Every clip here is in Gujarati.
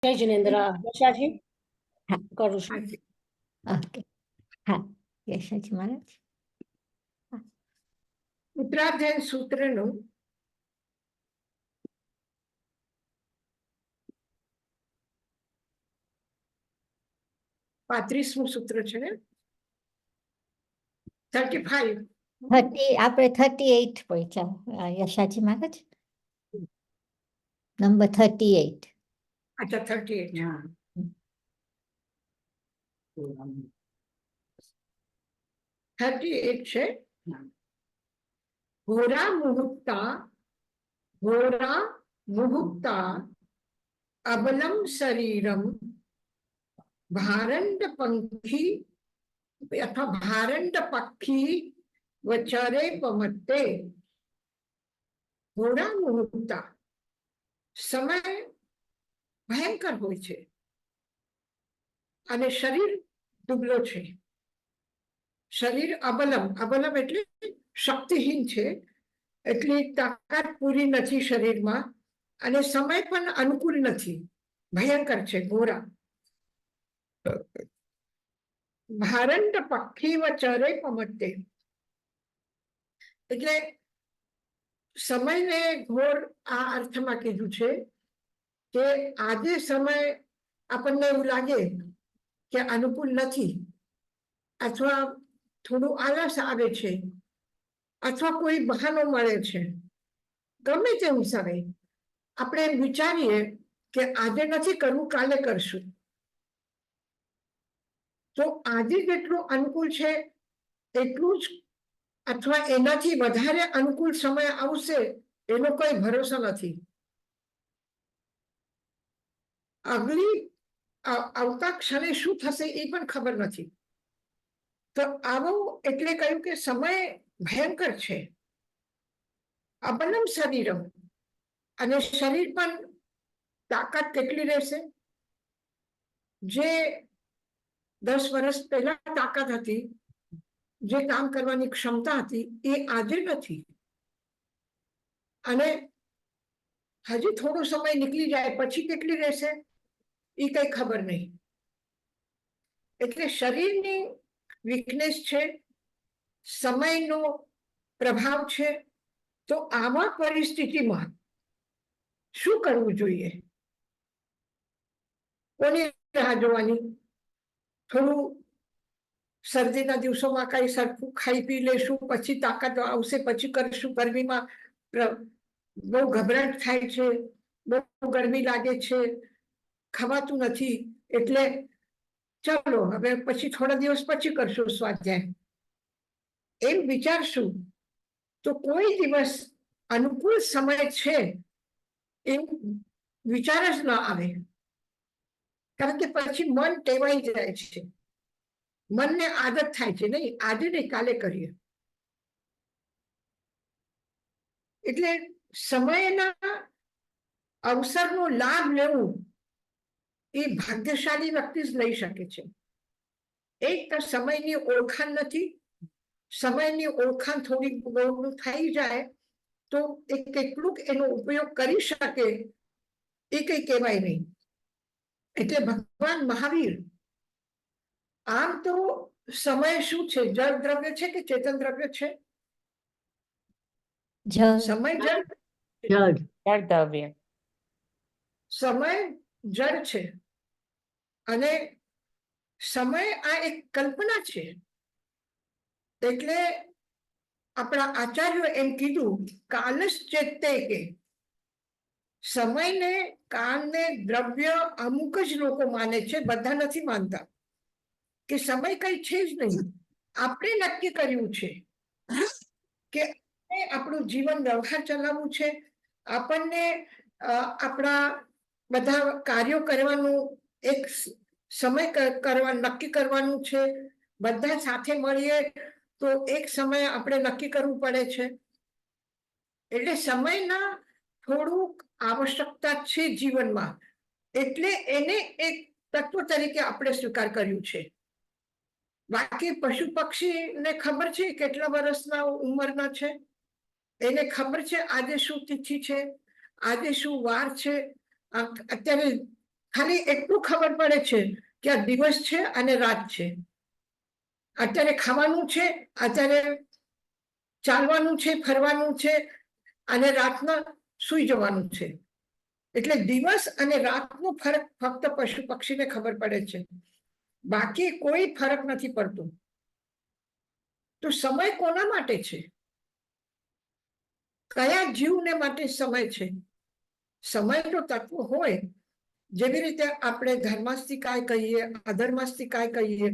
જય જિનેન્દ્ર યશાજી હા. કરું છું. ઓકે. હા, યશાજી મહારાજ. ઉત્તરાધ્યાય સૂત્રનું 35મું સૂત્ર છે ને, 35. આપણે 38 પહોંચ્યા યશાજી મહારાજ. નંબર 38. અચ્છા, 38. હા, છે. હોરા મુહુક્તા અબલમ શરીરમ ભારંડ પંખી અથવા ભારંડ પક્ષી વચરે પમત્તે. હોરા મુહુક્તા સમય ભયંકર હોય છે અને શરીર દુબળો છે. શરીર અબલમ એટલે શક્તિહીન છે, એટલી તાકાત પૂરી નથી શરીરમાં, અને સમય પણ અનુકૂળ નથી, ભયંકર છે, ઘોરા. ભારંડ પક્ષી વચરે પમત્તે એટલે સમયને ઘોર આ અર્થમાં કીધું છે કે આજે સમય આપણને એવું લાગે કે અનુકૂળ નથી, અથવા થોડું આળસ આવે છે, અથવા કોઈ બહાનો મળે છે, ગમે તેવું સમય આપણે એમ વિચારીએ કે આજે નથી કરવું, કાલે કરશું. તો આજે જેટલું અનુકૂળ છે એટલું જ અથવા એનાથી વધારે અનુકૂળ સમય આવશે એનો કોઈ ભરોસો નથી. આવતા ક્ષણે શું થશે એ પણ ખબર નથી. તો આવું એટલે કહ્યું કે સમય ભયંકર છે. અબલમ શરીરમ, અને શરીર પણ તાકાત કેટલી રહેશે? જે 10 વર્ષ પહેલા તાકાત હતી, જે કામ કરવાની ક્ષમતા હતી, એ આજે નથી. અને હજી થોડો સમય નીકળી જાય પછી કેટલી રહેશે એ કઈ ખબર નહીં. એટલે શરીરની વીકનેસ છે, સમયનો પ્રભાવ છે. તો આવા પરિસ્થિતિમાં શું કરવું જોઈએ? કોની રાહ જોવાની? થોડું શરદીના દિવસોમાં કઈ સરખું ખાઈ પી લેશું, પછી તાકાત આવશે પછી કરશું. ગરમીમાં બહુ ગભરાટ થાય છે, બહુ ગરમી લાગે છે, ખવાતું નથી, એટલે ચાલો હવે પછી થોડા દિવસ પછી કરશું સ્વાધ્યાય, એમ વિચારશું તો કોઈ દિવસ અનુકૂળ સમય છે એવું વિચાર જ ના આવે. કારણ કે પછી મન ટેવાઈ જાય છે, મનને આદત થાય છે, નહીં આજે નહીં કાલે કરીએ. એટલે સમયના અવસરનો લાભ લેવું એ ભાગ્યશાળી વ્યક્તિ જ લઈ શકે છે. એક તો સમયની ઓળખાણ નથી, સમયની ઓળખાણ થોડી થઈ જાય તો એ કેટલુંક એનો ઉપયોગ કરી શકે એ કઈ કહેવાય નહીં. એટલે ભગવાન મહાવીર, આમ તો સમય શું છે? જળ દ્રવ્ય છે કે ચેતન દ્રવ્ય છે? સમય જળ દ્રવ્ય. સમય જળ છે, અને સમય આ એક કલ્પના છે. એટલે આપણા આચાર્યો એમ કીધું, કાલશ્ચેતે, કે સમયને કાળને દ્રવ્ય અમુક જ લોકો માને છે, બધા નથી માનતા. કે સમય કઈ છે જ નહીં, આપણે નક્કી કર્યું છે કે આપણું જીવન વ્યવહાર ચલાવવું છે, આપણને આપણા બધા કાર્યો કરવાનું એક સમય નક્કી કરવાનું છે. બધા સાથે મળીએ તો એક સમય આપણે નક્કી કરવું પડે છે. એટલે સમયના થોડુંક આવશ્યકતા છે જીવનમાં, એટલે એને એક તત્વ તરીકે આપણે સ્વીકાર કર્યું છે. બાકી પશુ પક્ષીને ખબર છે કેટલા વર્ષના ઉંમરના છે, એને ખબર છે આજે શું તિથિ છે, આજે શું વાર છે. અત્યારે ખાલી એટલું ખબર પડે છે કે આ દિવસ છે અને રાત છે, અત્યારે ખાવાનું છે, અત્યારે ચાલવાનું છે, ફરવાનું છે, અને રાતના સૂઈ જવાનું છે. એટલે દિવસ અને રાતનો ફરક ફક્ત પશુ પક્ષીને ખબર પડે છે, બાકી કોઈ ફરક નથી પડતો. તો સમય કોના માટે છે? કયા જીવને માટે સમય છે? સમય તો તત્વ હોય, જેવી રીતે આપણે ધર્માસ્તિકાય કહીએ, અધર્માસ્તિકાય કહીએ,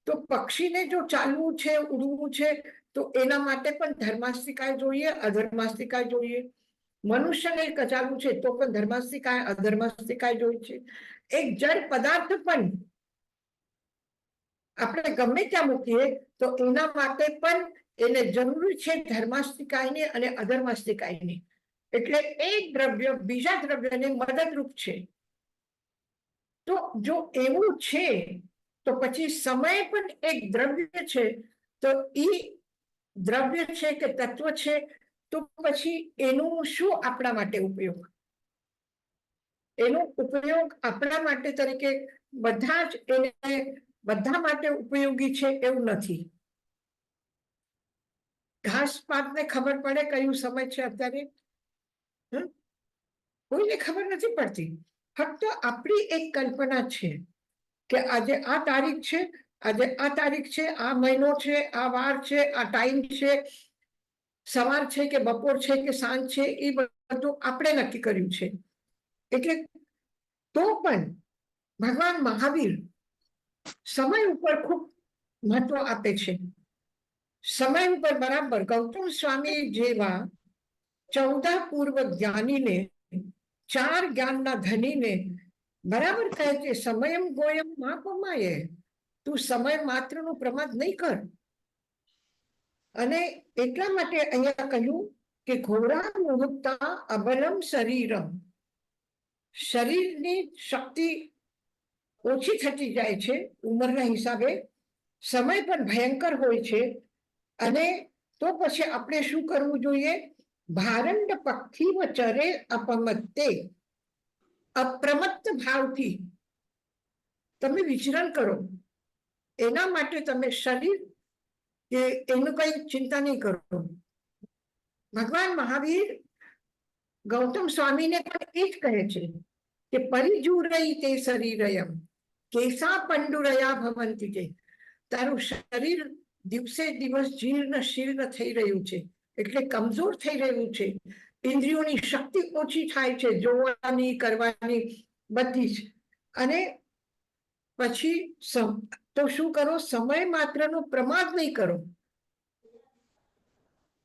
તો પક્ષીને જો ચાલવું છે, ઉડવું છે, તો એના માટે પણ ધર્માસ્તિકાય જોઈએ, અધર્માસ્તિકાય જોઈએ. મનુષ્યને કચાવવું છે તો પણ ધર્માસ્તિકાય અધર્માસ્તિકાય જોઈએ છે. એક જળ પદાર્થ પણ આપણે ગમે ત્યાં મૂકીએ તો એના માટે પણ એને જરૂર છે ધર્માસ્તિકાયની અને અધર્માસ્તિકાયની. એટલે એક દ્રવ્ય બીજા દ્રવ્યને મદદરૂપ છે. તો જો એવું છે તો પછી સમય પણ એક દ્રવ્ય છે. તો એ દ્રવ્ય છે કે તત્વ છે, તો પછી એનું શું આપણા માટે ઉપયોગ? એનો ઉપયોગ આપણા માટે તરીકે બધા જ એને બધા માટે ઉપયોગી છે એવું નથી. ઘાસ પાકને ખબર પડે કયું સમય છે અત્યારે? કોઈને ખબર નથી પડતી. ફક્ત આપણી એક કલ્પના છે કે આજે આ તારીખ છે, આજે આ તારીખ છે, આ મહિનો છે, આ વાર છે, આ ટાઈમ છે, સવાર છે કે બપોર છે કે સાંજ છે, એ બધું આપણે નક્કી કર્યું છે. એટલે તો પણ ભગવાન મહાવીર સમય ઉપર ખૂબ મહત્વ આપે છે. સમય ઉપર બરાબર ગૌતમ સ્વામી જેવા 14 પૂર્વ જ્ઞાનીને, 4 જ્ઞાનના ધનીને બરાબર કહે છે, સમયમ ગોયમ માં પમાયે, તું સમય માત્રનો પ્રમાદ નહીં કર. અને એટલા માટે અહીંયા કહ્યું કે ઘોરા મુહૂર્તા અબલમ શરીરમ, શરીરની શક્તિ ઓછી થતી જાય છે ઉંમરના હિસાબે. સમય પણ ભયંકર હોય છે. અને તો પછી આપણે શું કરવું જોઈએ? ભારંડ પક્ષી ચરે અપમત્તે, અપ્રમત્ત ભાવથી તમે વિચરણ કરો. એના માટે તમે શરીર કે એનું કઈ ચિંતા નહીં કરો. ભગવાન મહાવીર ગૌતમ સ્વામીને પણ એ જ કહે છે કે પરિજુરઈ તે શરીરયમ કેસા પંડુરયા ભવંતી તે, તારું શરીર દિવસે દિવસ જીર્ણ શીર્ણ થઈ રહ્યું છે, એટલે કમજોર થઈ રહ્યું છે. ઇન્દ્રિયોની શક્તિ ઓછી થાય છે, જોવાની, કરવાની, બધી જ. અને પછી તો શું કરો? સમય માત્રનો પ્રમાદ નહીં કરો.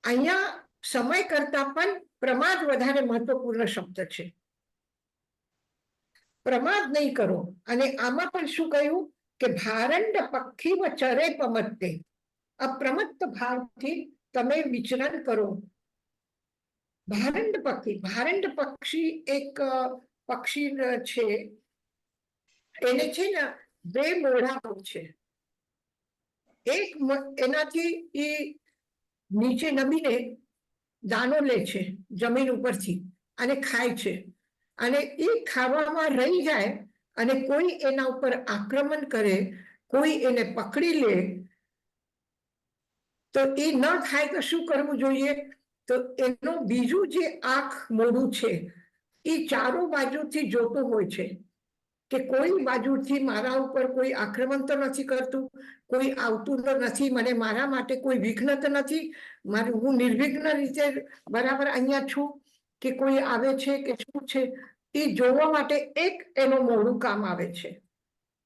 અહીંયા સમય કરતા પણ પ્રમાદ વધારે મહત્વપૂર્ણ શબ્દ છે. પ્રમાદ નહીં કરો. અને આમાં પણ શું કહ્યું કે ભારંડ પક્ષી ચરે પમત્તે, અપ્રમત્ત ભાવથી તમે વિચરણ કરો. ભારંડ પક્ષી એક પક્ષી છે. એને છે ને 2 મોઢા હોય છે. એક એનાથી એ નીચે નમીને દાણો લે છે જમીન ઉપરથી અને ખાય છે. અને એ ખાવામાં રહી જાય અને કોઈ એના ઉપર આક્રમણ કરે, કોઈ એને પકડી લે, તો એ ન થાય તો શું કરવું જોઈએ? તો એનું બીજું જે આંખ મોઢું છે એ ચારો બાજુથી જોતો હોય છે કે કોઈ બાજુથી મારા ઉપર કોઈ આક્રમણ તો નથી કરતું, કોઈ આવતું તો નથી, મને મારા માટે કોઈ વિઘ્ન તો નથી, હું નિર્વિઘ્ન રીતે બરાબર અહીંયા છું કે કોઈ આવે છે કે શું છે, એ જોવા માટે એક એનું મોઢું કામ આવે છે.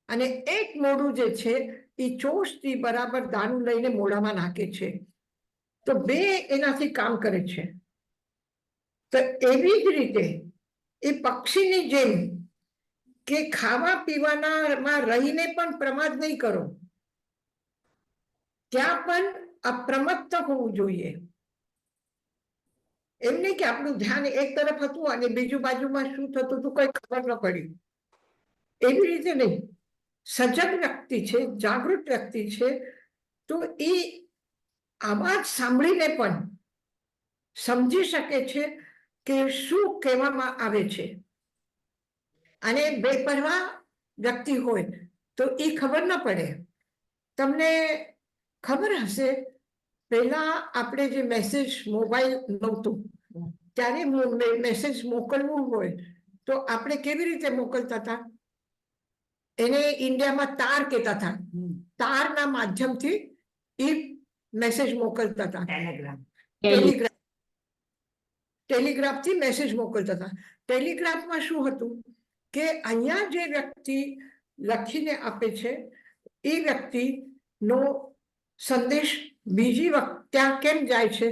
અને એક મોઢું જે છે એ ચોસથી બરાબર દાણું લઈને મોઢામાં નાખે છે. તો 2 એનાથી કામ કરે છે. તો એવી જ રીતે એ પક્ષીની જેમ કે ખાવા પીવાનામાં રહીને પણ પ્રમાદ નહીં કરો, ત્યાં પણ અપ્રમત્ત હોવું જોઈએ. એમ નહીં કે આપણું ધ્યાન એક તરફ હતું અને બીજું બાજુમાં શું થતું હતું કઈ ખબર ન પડી. એવી રીતે નહીં. સજગ વ્યક્તિ છે, જાગૃત વ્યક્તિ છે, તો એ આવાજ સાંભળીને પણ સમજી શકે છે કે શું કહેવામાં આવે છે. અને બેપરવા વ્યક્તિ હોય તો એ ખબર ન પડે. તમને ખબર હશે, પહેલા આપણે જે મેસેજ મોબાઈલ નહોતું ત્યારે મેસેજ મોકલવું હોય તો આપણે કેવી રીતે મોકલતા હતા? એને ઇન્ડિયામાં તાર કહેતા હતા. તારના માધ્યમથી એ મેસેજ મોકલતા હતા. ટેલિગ્રાફથી મેસેજ મોકલતા હતા. ટેલિગ્રાફમાં શું હતું કે અહીંયા જે વ્યક્તિ લખીને આપે છે એ વ્યક્તિનો સંદેશ બીજી ત્યાં કેમ જાય છે?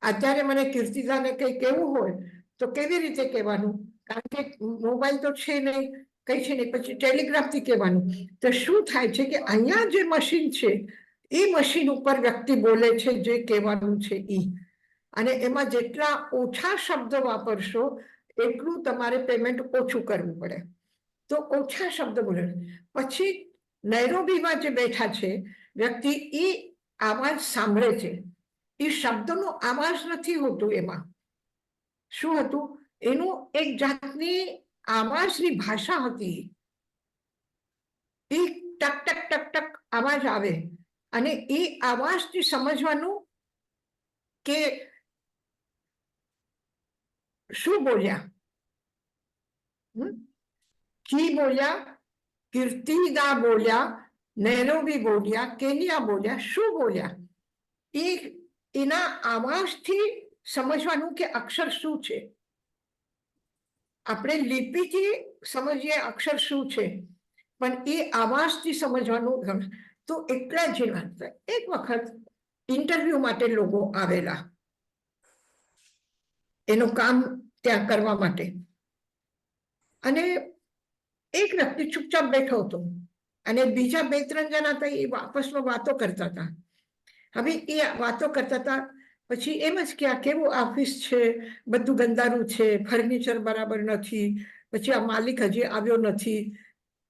અત્યારે મને કીર્તિદાને કંઈ કહેવું હોય તો કેવી રીતે કહેવાનું? કારણ કે મોબાઈલ તો છે નહીં, કઈ છે નહીં, પછી ટેલિગ્રાફથી કહેવાનું. તો શું થાય છે કે અહીંયા જે મશીન છે એ મશીન ઉપર વ્યક્તિ બોલે છે જે કહેવાનું છે એ, અને એમાં જેટલા ઓછા શબ્દ વાપરશો એટલું તમારે પેમેન્ટ ઓછું કરવું પડે. તો ઓછા શબ્દ બોલે. પછી નૈરોબીમાં જે બેઠા છે વ્યક્તિ એ આવાજ સાંભળે છે. એ શબ્દનો આવાજ નથી હોતું. એમાં શું હતું? એનું એક જાતની આવાજની ભાષા હતી. એ ટક ટક ટક ટક આવાજ આવે અને એ આવાજથી સમજવાનું કે શું બોલ્યા. કી બોલ્યા, કીર્તિદા બોલ્યા, નૈરોબી બોલ્યા, કેનિયા બોલ્યા, શું બોલ્યા. એના આવાજથી સમજવાનું કે અક્ષર શું છે. આપણે લિપિથી સમજીએ અક્ષર શું છે, પણ એ આવાજથી સમજવાનું. તો એટલા જ વાત. એક વખત ઇન્ટરવ્યુ માટે લોકો આવેલા એનું કામ ત્યાં કરવા માટે, અને એક વ્યક્તિ ચૂપચાપ બેઠો હતો અને બીજા 2-3 જણા હતા એ આપસમાં વાતો કરતા હતા. હવે એ વાતો કરતા હતા પછી એમ જ કે આ કેવું ઓફિસ છે, બધું ગંદારું છે, ફર્નિચર બરાબર નથી, પછી આ માલિક હજી આવ્યો નથી,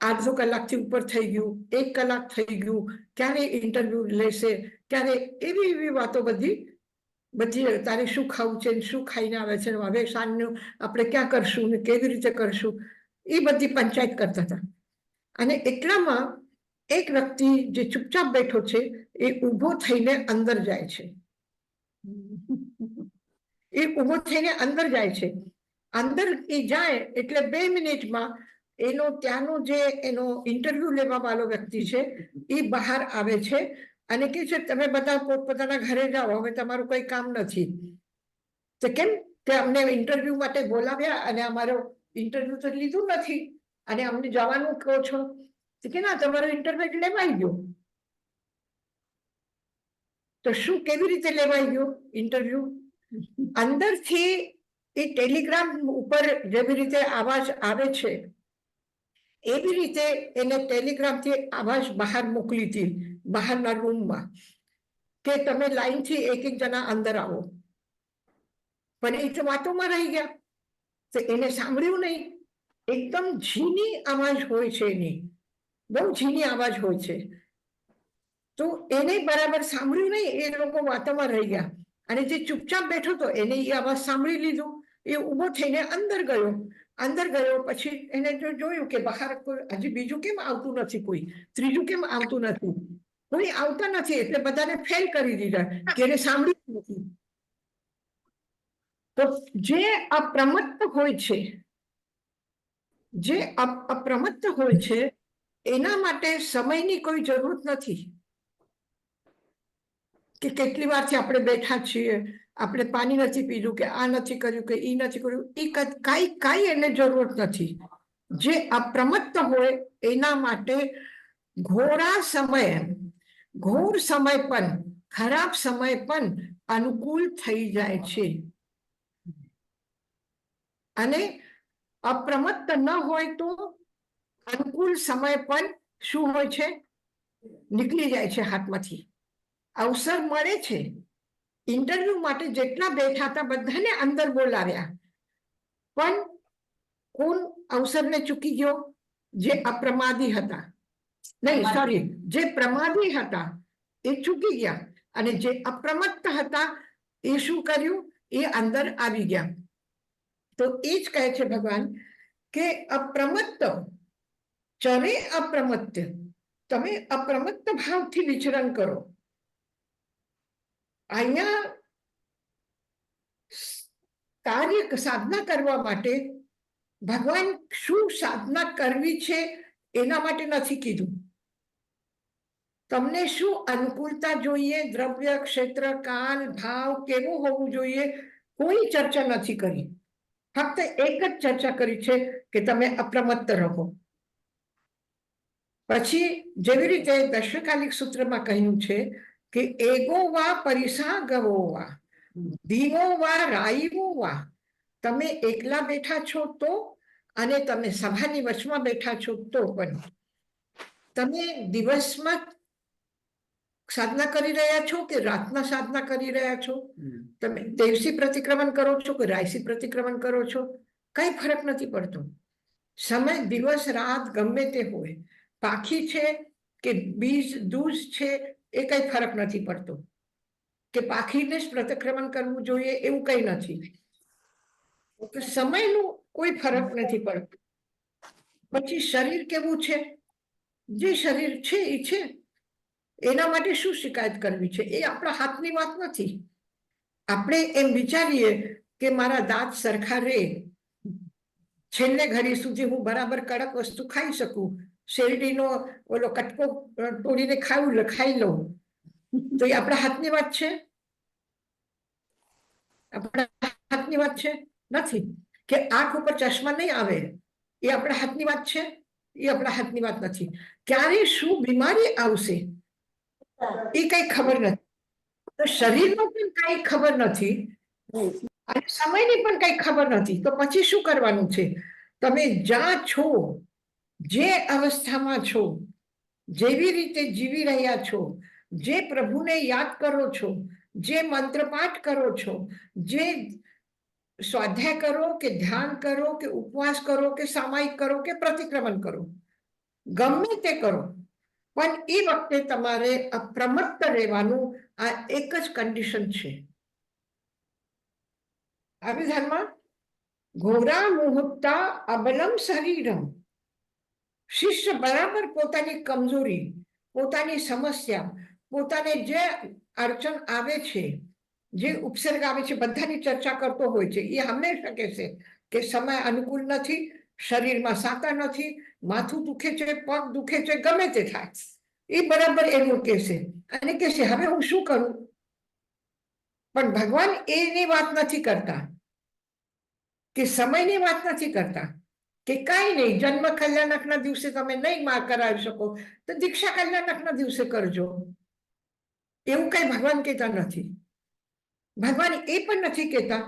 અડધો કલાકથી ઉપર થઈ ગયું, 1 કલાક થઈ ગયું, ક્યારે ઇન્ટરવ્યુ લેશે, ક્યારે, એવી વાતો બધી તારે શું ખાવું છે, શું ખાઈને આવે છે, હવે સાંજનું આપણે ક્યાં કરશું ને કેવી રીતે કરશું, એ બધી પંચાયત કરતા હતા. અને એટલામાં એક વ્યક્તિ જે ચૂપચાપ બેઠો છે એ ઊભો થઈને અંદર જાય છે. એ ઊભો થઈને અંદર જાય છે. અંદર એ જાય એટલે 2 મિનિટમાં એનો ત્યાંનો જે એનો ઇન્ટરવ્યુ લેવા વાળો વ્યક્તિ છે એ બહાર આવે છે અને કહે છે તમે બધા પોતપોતાના ઘરે જાઓ, હવે તમારું કોઈ કામ નથી. તો કેમ? કે અમને ઇન્ટરવ્યુ માટે બોલાવ્યા અને અમારો ઇન્ટરવ્યુ તો લીધું નથી અને અમને જવાનું કહો છો. તો કે ના, તમારો ઇન્ટરવ્યુ લેવાઈ ગયો. તો શું, કેવી રીતે લેવાઈ ગયો ઇન્ટરવ્યુ? અંદરથી એ ટેલિગ્રામ ઉપર જેવી રીતે આવાજ આવે છે એવી રીતે એને ટેલિગ્રામથી આવાજ બહાર મોકલી હતી, બહારના રૂમમાં, કે તમે લાઈનથી એક જણા અંદર આવો. પણ એ તો વાતોમાં રહી ગયા, તો એને સાંભળ્યું નહીં. એકદમ ઝીણી અવાજ હોય છે એની, બહુ ઝીણી અવાજ હોય છે. તો એને બરાબર સાંભળ્યું નહીં, એ લોકો વાતોમાં રહી ગયા. અને જે ચૂપચાપ બેઠો હતો એને એ અવાજ સાંભળી લીધો. એ ઊભો થઈને અંદર ગયો. અંદર ગયો પછી એને જોયું કે બહાર હજી બીજું કેમ આવતું નથી, કોઈ ત્રીજું કેમ આવતું નથી, કોઈ આવતા નથી, એટલે બધાને ફેલ કરી દીધા કે એને સાંભળ્યું નથી. તો જે અપ્રમત્ત હોય છે, જે અપ્રમત્ત હોય છે એના માટે સમયની કોઈ જરૂર નથી. કે કેટલી વારથી આપણે બેઠા છીએ, આપણે પાણી નથી પીધું, કે આ નથી કર્યું, કે ઈ નથી કર્યું, એ કાંઈ એને જરૂર નથી. જે અપ્રમત્ત હોય એના માટે ઘોર સમય પણ, ખરાબ સમય પણ અનુકૂળ થઈ જાય છે. અને અપ્રમત્ત ન હોય તો અનુકૂળ સમય પણ શું હોય છે? નીકળી જાય છે હાથમાંથી. અવસર મળે છે. ઇન્ટરવ્યુ માટે જેટલા બેઠા હતા બધાને અંદર બોલાવ્યા, પણ કોણ અવસરને ચૂકી ગયો? જે અપ્રમાદી હતા, નહીં સોરી, જે પ્રમાદી હતા એ ચૂકી ગયા, અને જે અપ્રમત્ત હતા એ શું કર્યું? એ અંદર આવી ગયા. તો એ જ કહે છે ભગવાન કે અપ્રમત્ત ચરે અપ્રમત્ત, તમે અપ્રમત્ત ભાવથી વિચરણ કરો. અહીંયા કાર્ય સાધના કરવા માટે ભગવાન શું સાધના કરવી છે એના માટે નથી કીધું. તમને શું અનુકૂળતા જોઈએ, દ્રવ્ય, ક્ષેત્ર, કાલ, ભાવ કેવું હોવું જોઈએ, કોઈ ચર્ચા નથી કરી. ફક્ત એક જ ચર્ચા કરી છે કે તમે અપ્રમત્ત રહો. પછી જેવી રીતે દશકાલિક સૂત્રમાં કહ્યું છે કે એગો વા પરિસાગવો વા દીવો વા રાઈવો વા, તમે એકલા બેઠા છો તો, અને તમે સભાની વચમાં બેઠા છો તો પણ, તમે દિવસમાં સાધના કરી રહ્યા છો કે રાતના સાધના કરી રહ્યા છો, તમે દેવસી પ્રતિક્રમણ કરો છો કે રાયસી પ્રતિક્રમણ કરો છો, કઈ ફરક નથી પડતો. સમય દિવસ રાત ગમે તે હોય, પાખી છે કે બીજ દૂજ છે, એ કઈ ફરક નથી પડતો. કે પાખીને જ પ્રતિક્રમણ કરવું જોઈએ એવું કઈ નથી. સમયનું કોઈ ફરક નથી પડતો. પછી શરીર કેવું છે, જે શરીર છે એ છે, એના માટે શું શિકાયત કરવી છે, એ આપણા હાથની વાત નથી. આપણે એમ વિચારીએ કે મારા દાંત સરખા રહે, છેલ્લે ઘડી સુધી હું બરાબર કડક વસ્તુ ખાઈ શકું, શેરડીનો ઓલો કટકો તોડીને ખાઈ લઉં, તો એ આપણા હાથની વાત છે? આપણા હાથની વાત છે? નથી. કે આંખ ઉપર ચશ્મા નહીં આવે, એ આપણા હાથની વાત છે? એ આપણા હાથની વાત નથી. ક્યારે શું બીમારી આવશે એ કઈ ખબર નથી. તો શરીરનો પણ કઈ ખબર નથી અને સમયની પણ કઈ ખબર નથી. તો પછી શું કરવાનું છે? તમે જ્યાં છો, જે અવસ્થામાં છો, જેવી રીતે જીવી રહ્યા છો, જે પ્રભુને યાદ કરો છો, જે મંત્રપાઠ કરો છો, જે સ્વાધ્યાય કરો કે ધ્યાન કરો કે ઉપવાસ કરો કે સામાયિક કરો કે પ્રતિક્રમણ કરો, ગમે તે કરો, પણ એ વખતે તમારે અપ્રમત્ત રહેવાનું. આ એક જ કન્ડિશન છે. અભિધાનમાં ઘોરા મુહૂર્તા અબલમ શરીરમ, શિષ્ય બરાબર પોતાની કમજોરી, પોતાની સમસ્યા, પોતાને જે અડચણ આવે છે, જે ઉપસર્ગ આવે છે, બધાની ચર્ચા કરતો હોય છે. એ હંમેશા કહેશે કે સમય અનુકૂળ નથી, શરીરમાં સાતા નથી, માથું દુખે છે, પગ દુખે છે, ગમે તે થાય, એ બરાબર એનું કહેશે અને કહેશે હવે હું શું કરું. પણ ભગવાન એની વાત નથી કરતા, કે સમયની વાત નથી કરતા, કે કાંઈ નહીં, જન્મ કલ્યાણકના દિવસે તમે નહીં માં કરાવી શકો તો દીક્ષા કલ્યાણકના દિવસે કરજો, એવું કઈ ભગવાન કહેતા નથી. ભગવાન એ પણ નથી કહેતા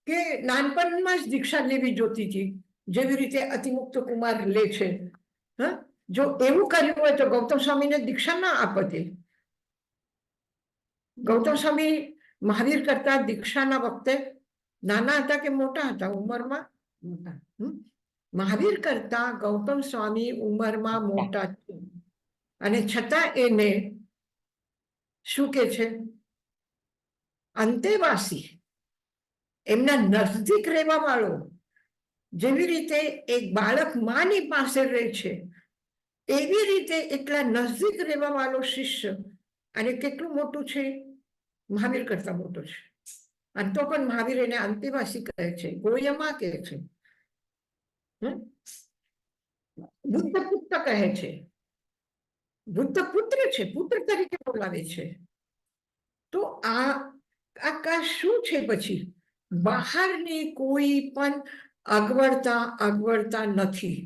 કે નાનપણમાં જ દીક્ષા લેવી જોતી હતી, જેવી રીતે અતિમુક્ત કુમાર લે છે. જો એવું કર્યું હોય તો ગૌતમ સ્વામીને દીક્ષા ના આપતે. ગૌતમ સ્વામી મહાવીર કરતા દીક્ષાના વખતે નાના હતા કે મોટા હતા ઉંમરમાં? મહાવીર કરતા ગૌતમ સ્વામી ઉંમરમાં મોટા છે, અને છતાં એને શું કે છે? અંતેવાસી, એમના નજદીક રહેવા વાળો. જેવી રીતે એક બાળક માની પાસે રહે છે, એવી રીતે એટલા નજદીક રહેવા વાળો શિષ્ય. અને કેટલું મોટું છે? મહાવીર કરતા મોટો છે. અને તો પણ મહાવીર એને અંતેવાસી કહે છે, ગોયમા કહે છે, બુદ્ધ પુત્ર કહે છે, બુદ્ધ પુત્ર છે, પુત્ર તરીકે બોલાવે છે. તો આ શું છે? પછી બહારની કોઈ પણ અગવડતા નથી,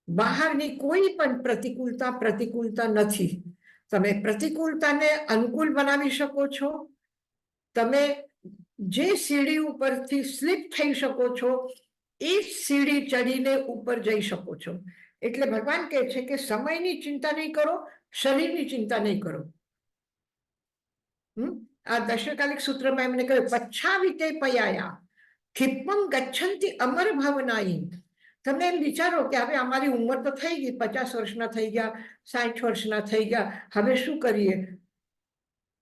બહારની કોઈ પણ પ્રતિકૂળતા નથી. તમે પ્રતિકૂળતાને અનુકૂળ બનાવી શકો છો. તમે જે સીડી ઉપરથી સ્લીપ થઈ શકો છો, એ સીડી ચડીને ઉપર જઈ શકો છો. એટલે ભગવાન કહે છે કે સમયની ચિંતા નહીં કરો, શરીરની ચિંતા નહીં કરો. આ દશકાલિક સૂત્રમાં એમને કહ્યું પચ્છાવિતે પયાયા ખિપ્પમ ગચ્છન્તિ અમર ભાવનાઈ. તમે એમ વિચારો કે હવે અમારી ઉંમર તો થઈ ગઈ, 50 વર્ષના થઈ ગયા, 60 વર્ષના થઈ ગયા, હવે શું કરીએ?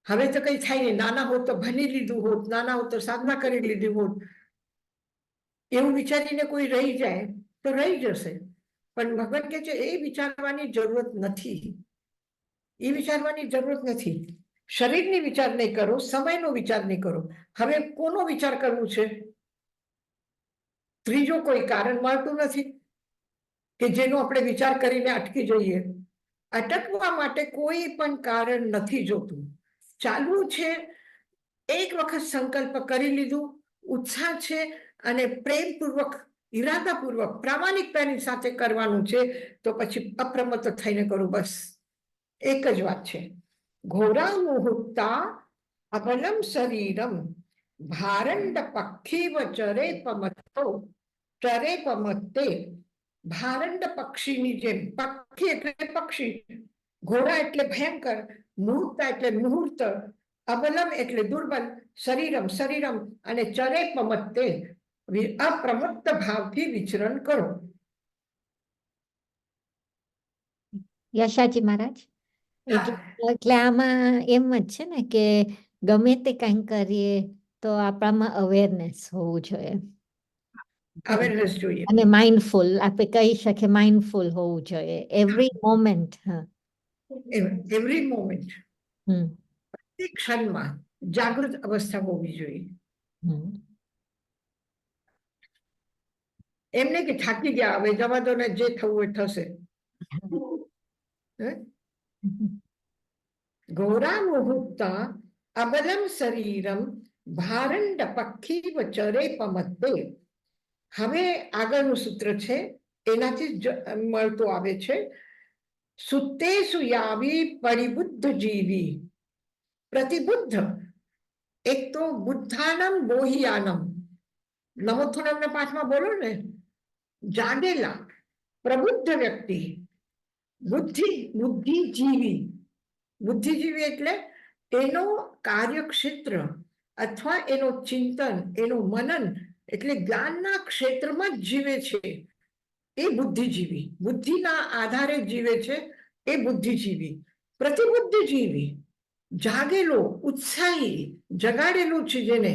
હવે તો કઈ થાય નહીં. નાના હોત તો ભણી લીધું હોત, નાના હોત તો સાધના કરી લીધી હોત. એવું વિચારીને કોઈ રહી જાય તો રહી જશે, પણ ભગવાન કહે છે એ વિચારવાની જરૂરત નથી, એ વિચારવાની જરૂરત નથી. શરીરની વિચાર નહીં કરો, સમયનો વિચાર નહીં કરો. હવે કોનો વિચાર કરવું છે? ત્રીજો કોઈ કારણ મળતું નથી કે જેનો આપણે વિચાર કરીને અટકી જઈએ. અટકવા માટે કોઈ પણ કારણ નથી જોતું. ચાલુ છે, એક વખત સંકલ્પ કરી લીધું, ઉત્સાહ છે અને પ્રેમપૂર્વક, ઈરાદાપૂર્વક, પ્રામાણિકતાની સાથે કરવાનું છે, તો પછી અપ્રમત્ત થઈને કરું, બસ એક જ વાત છે. ઘોરા મુહૂર્તા અબલમ શરીરમ ભારંડ પક્ષીવ ચરે પમત્તો ચરે પમત્તે. ભારંડ પક્ષીની જેમ, પક્ષી એટલે પક્ષી, ઘોડા એટલે ભયંકર, મુહૂર્ત એટલે મુહૂર્ત, અબલમ એટલે દુર્બલ, શરીરમ શરીરમ, અને ચરે પમત્તે અપ્રમત્ત ભાવથી વિચરણ કરો. યશાજી મહારાજ, એટલે આમાં એમ જ છે ને કે ગમે તે કંઈ કરીએ તો આપણામાં અવેરનેસ હોવું જોઈએ, અવેરનેસ જોઈએ, અને માઇન્ડફુલ, આપણે કહી શકીએ માઇન્ડફુલ હોવું જોઈએ એવરી મોમેન્ટ. હા, એવરી મોમેન્ટ, હમ પ્રત્યેક ક્ષણમાં જાગૃત અવસ્થા હોવી જોઈએ. હમ એમને કે થાકી ગયા, હવે જવા દો ને, જે થવું એ થશે. ઘોરા મુહૂર્તા અબલમ શરીરમ ભારંડ પક્ષીવ ચરે પમત્તે. હવે આગળનું સૂત્ર છે, એનાથી જ મળતો આવે છે. સુતે સુયાવી પરિબુદ્ધ જીવી. પ્રતિબુદ્ધ, એક તો બુદ્ધાનમ બોહિયાનમ, નમોથુનમના પાઠમાં બોલો ને, જાગેલા પ્રબુદ્ધ વ્યક્તિ, બુદ્ધિજીવી. બુદ્ધિજીવી એટલે એનો કાર્યક્ષેત્ર અથવા એનો ચિંતન, એનું મનન, એટલે જ્ઞાનના ક્ષેત્રમાં જ જીવે છે, એ બુદ્ધિજીવી. બુદ્ધિના આધારે જીવે છે, એ બુદ્ધિજીવી. પ્રતિબુદ્ધિજીવી, જાગેલો, ઉત્સાહી, જગાડેલું છે જેને,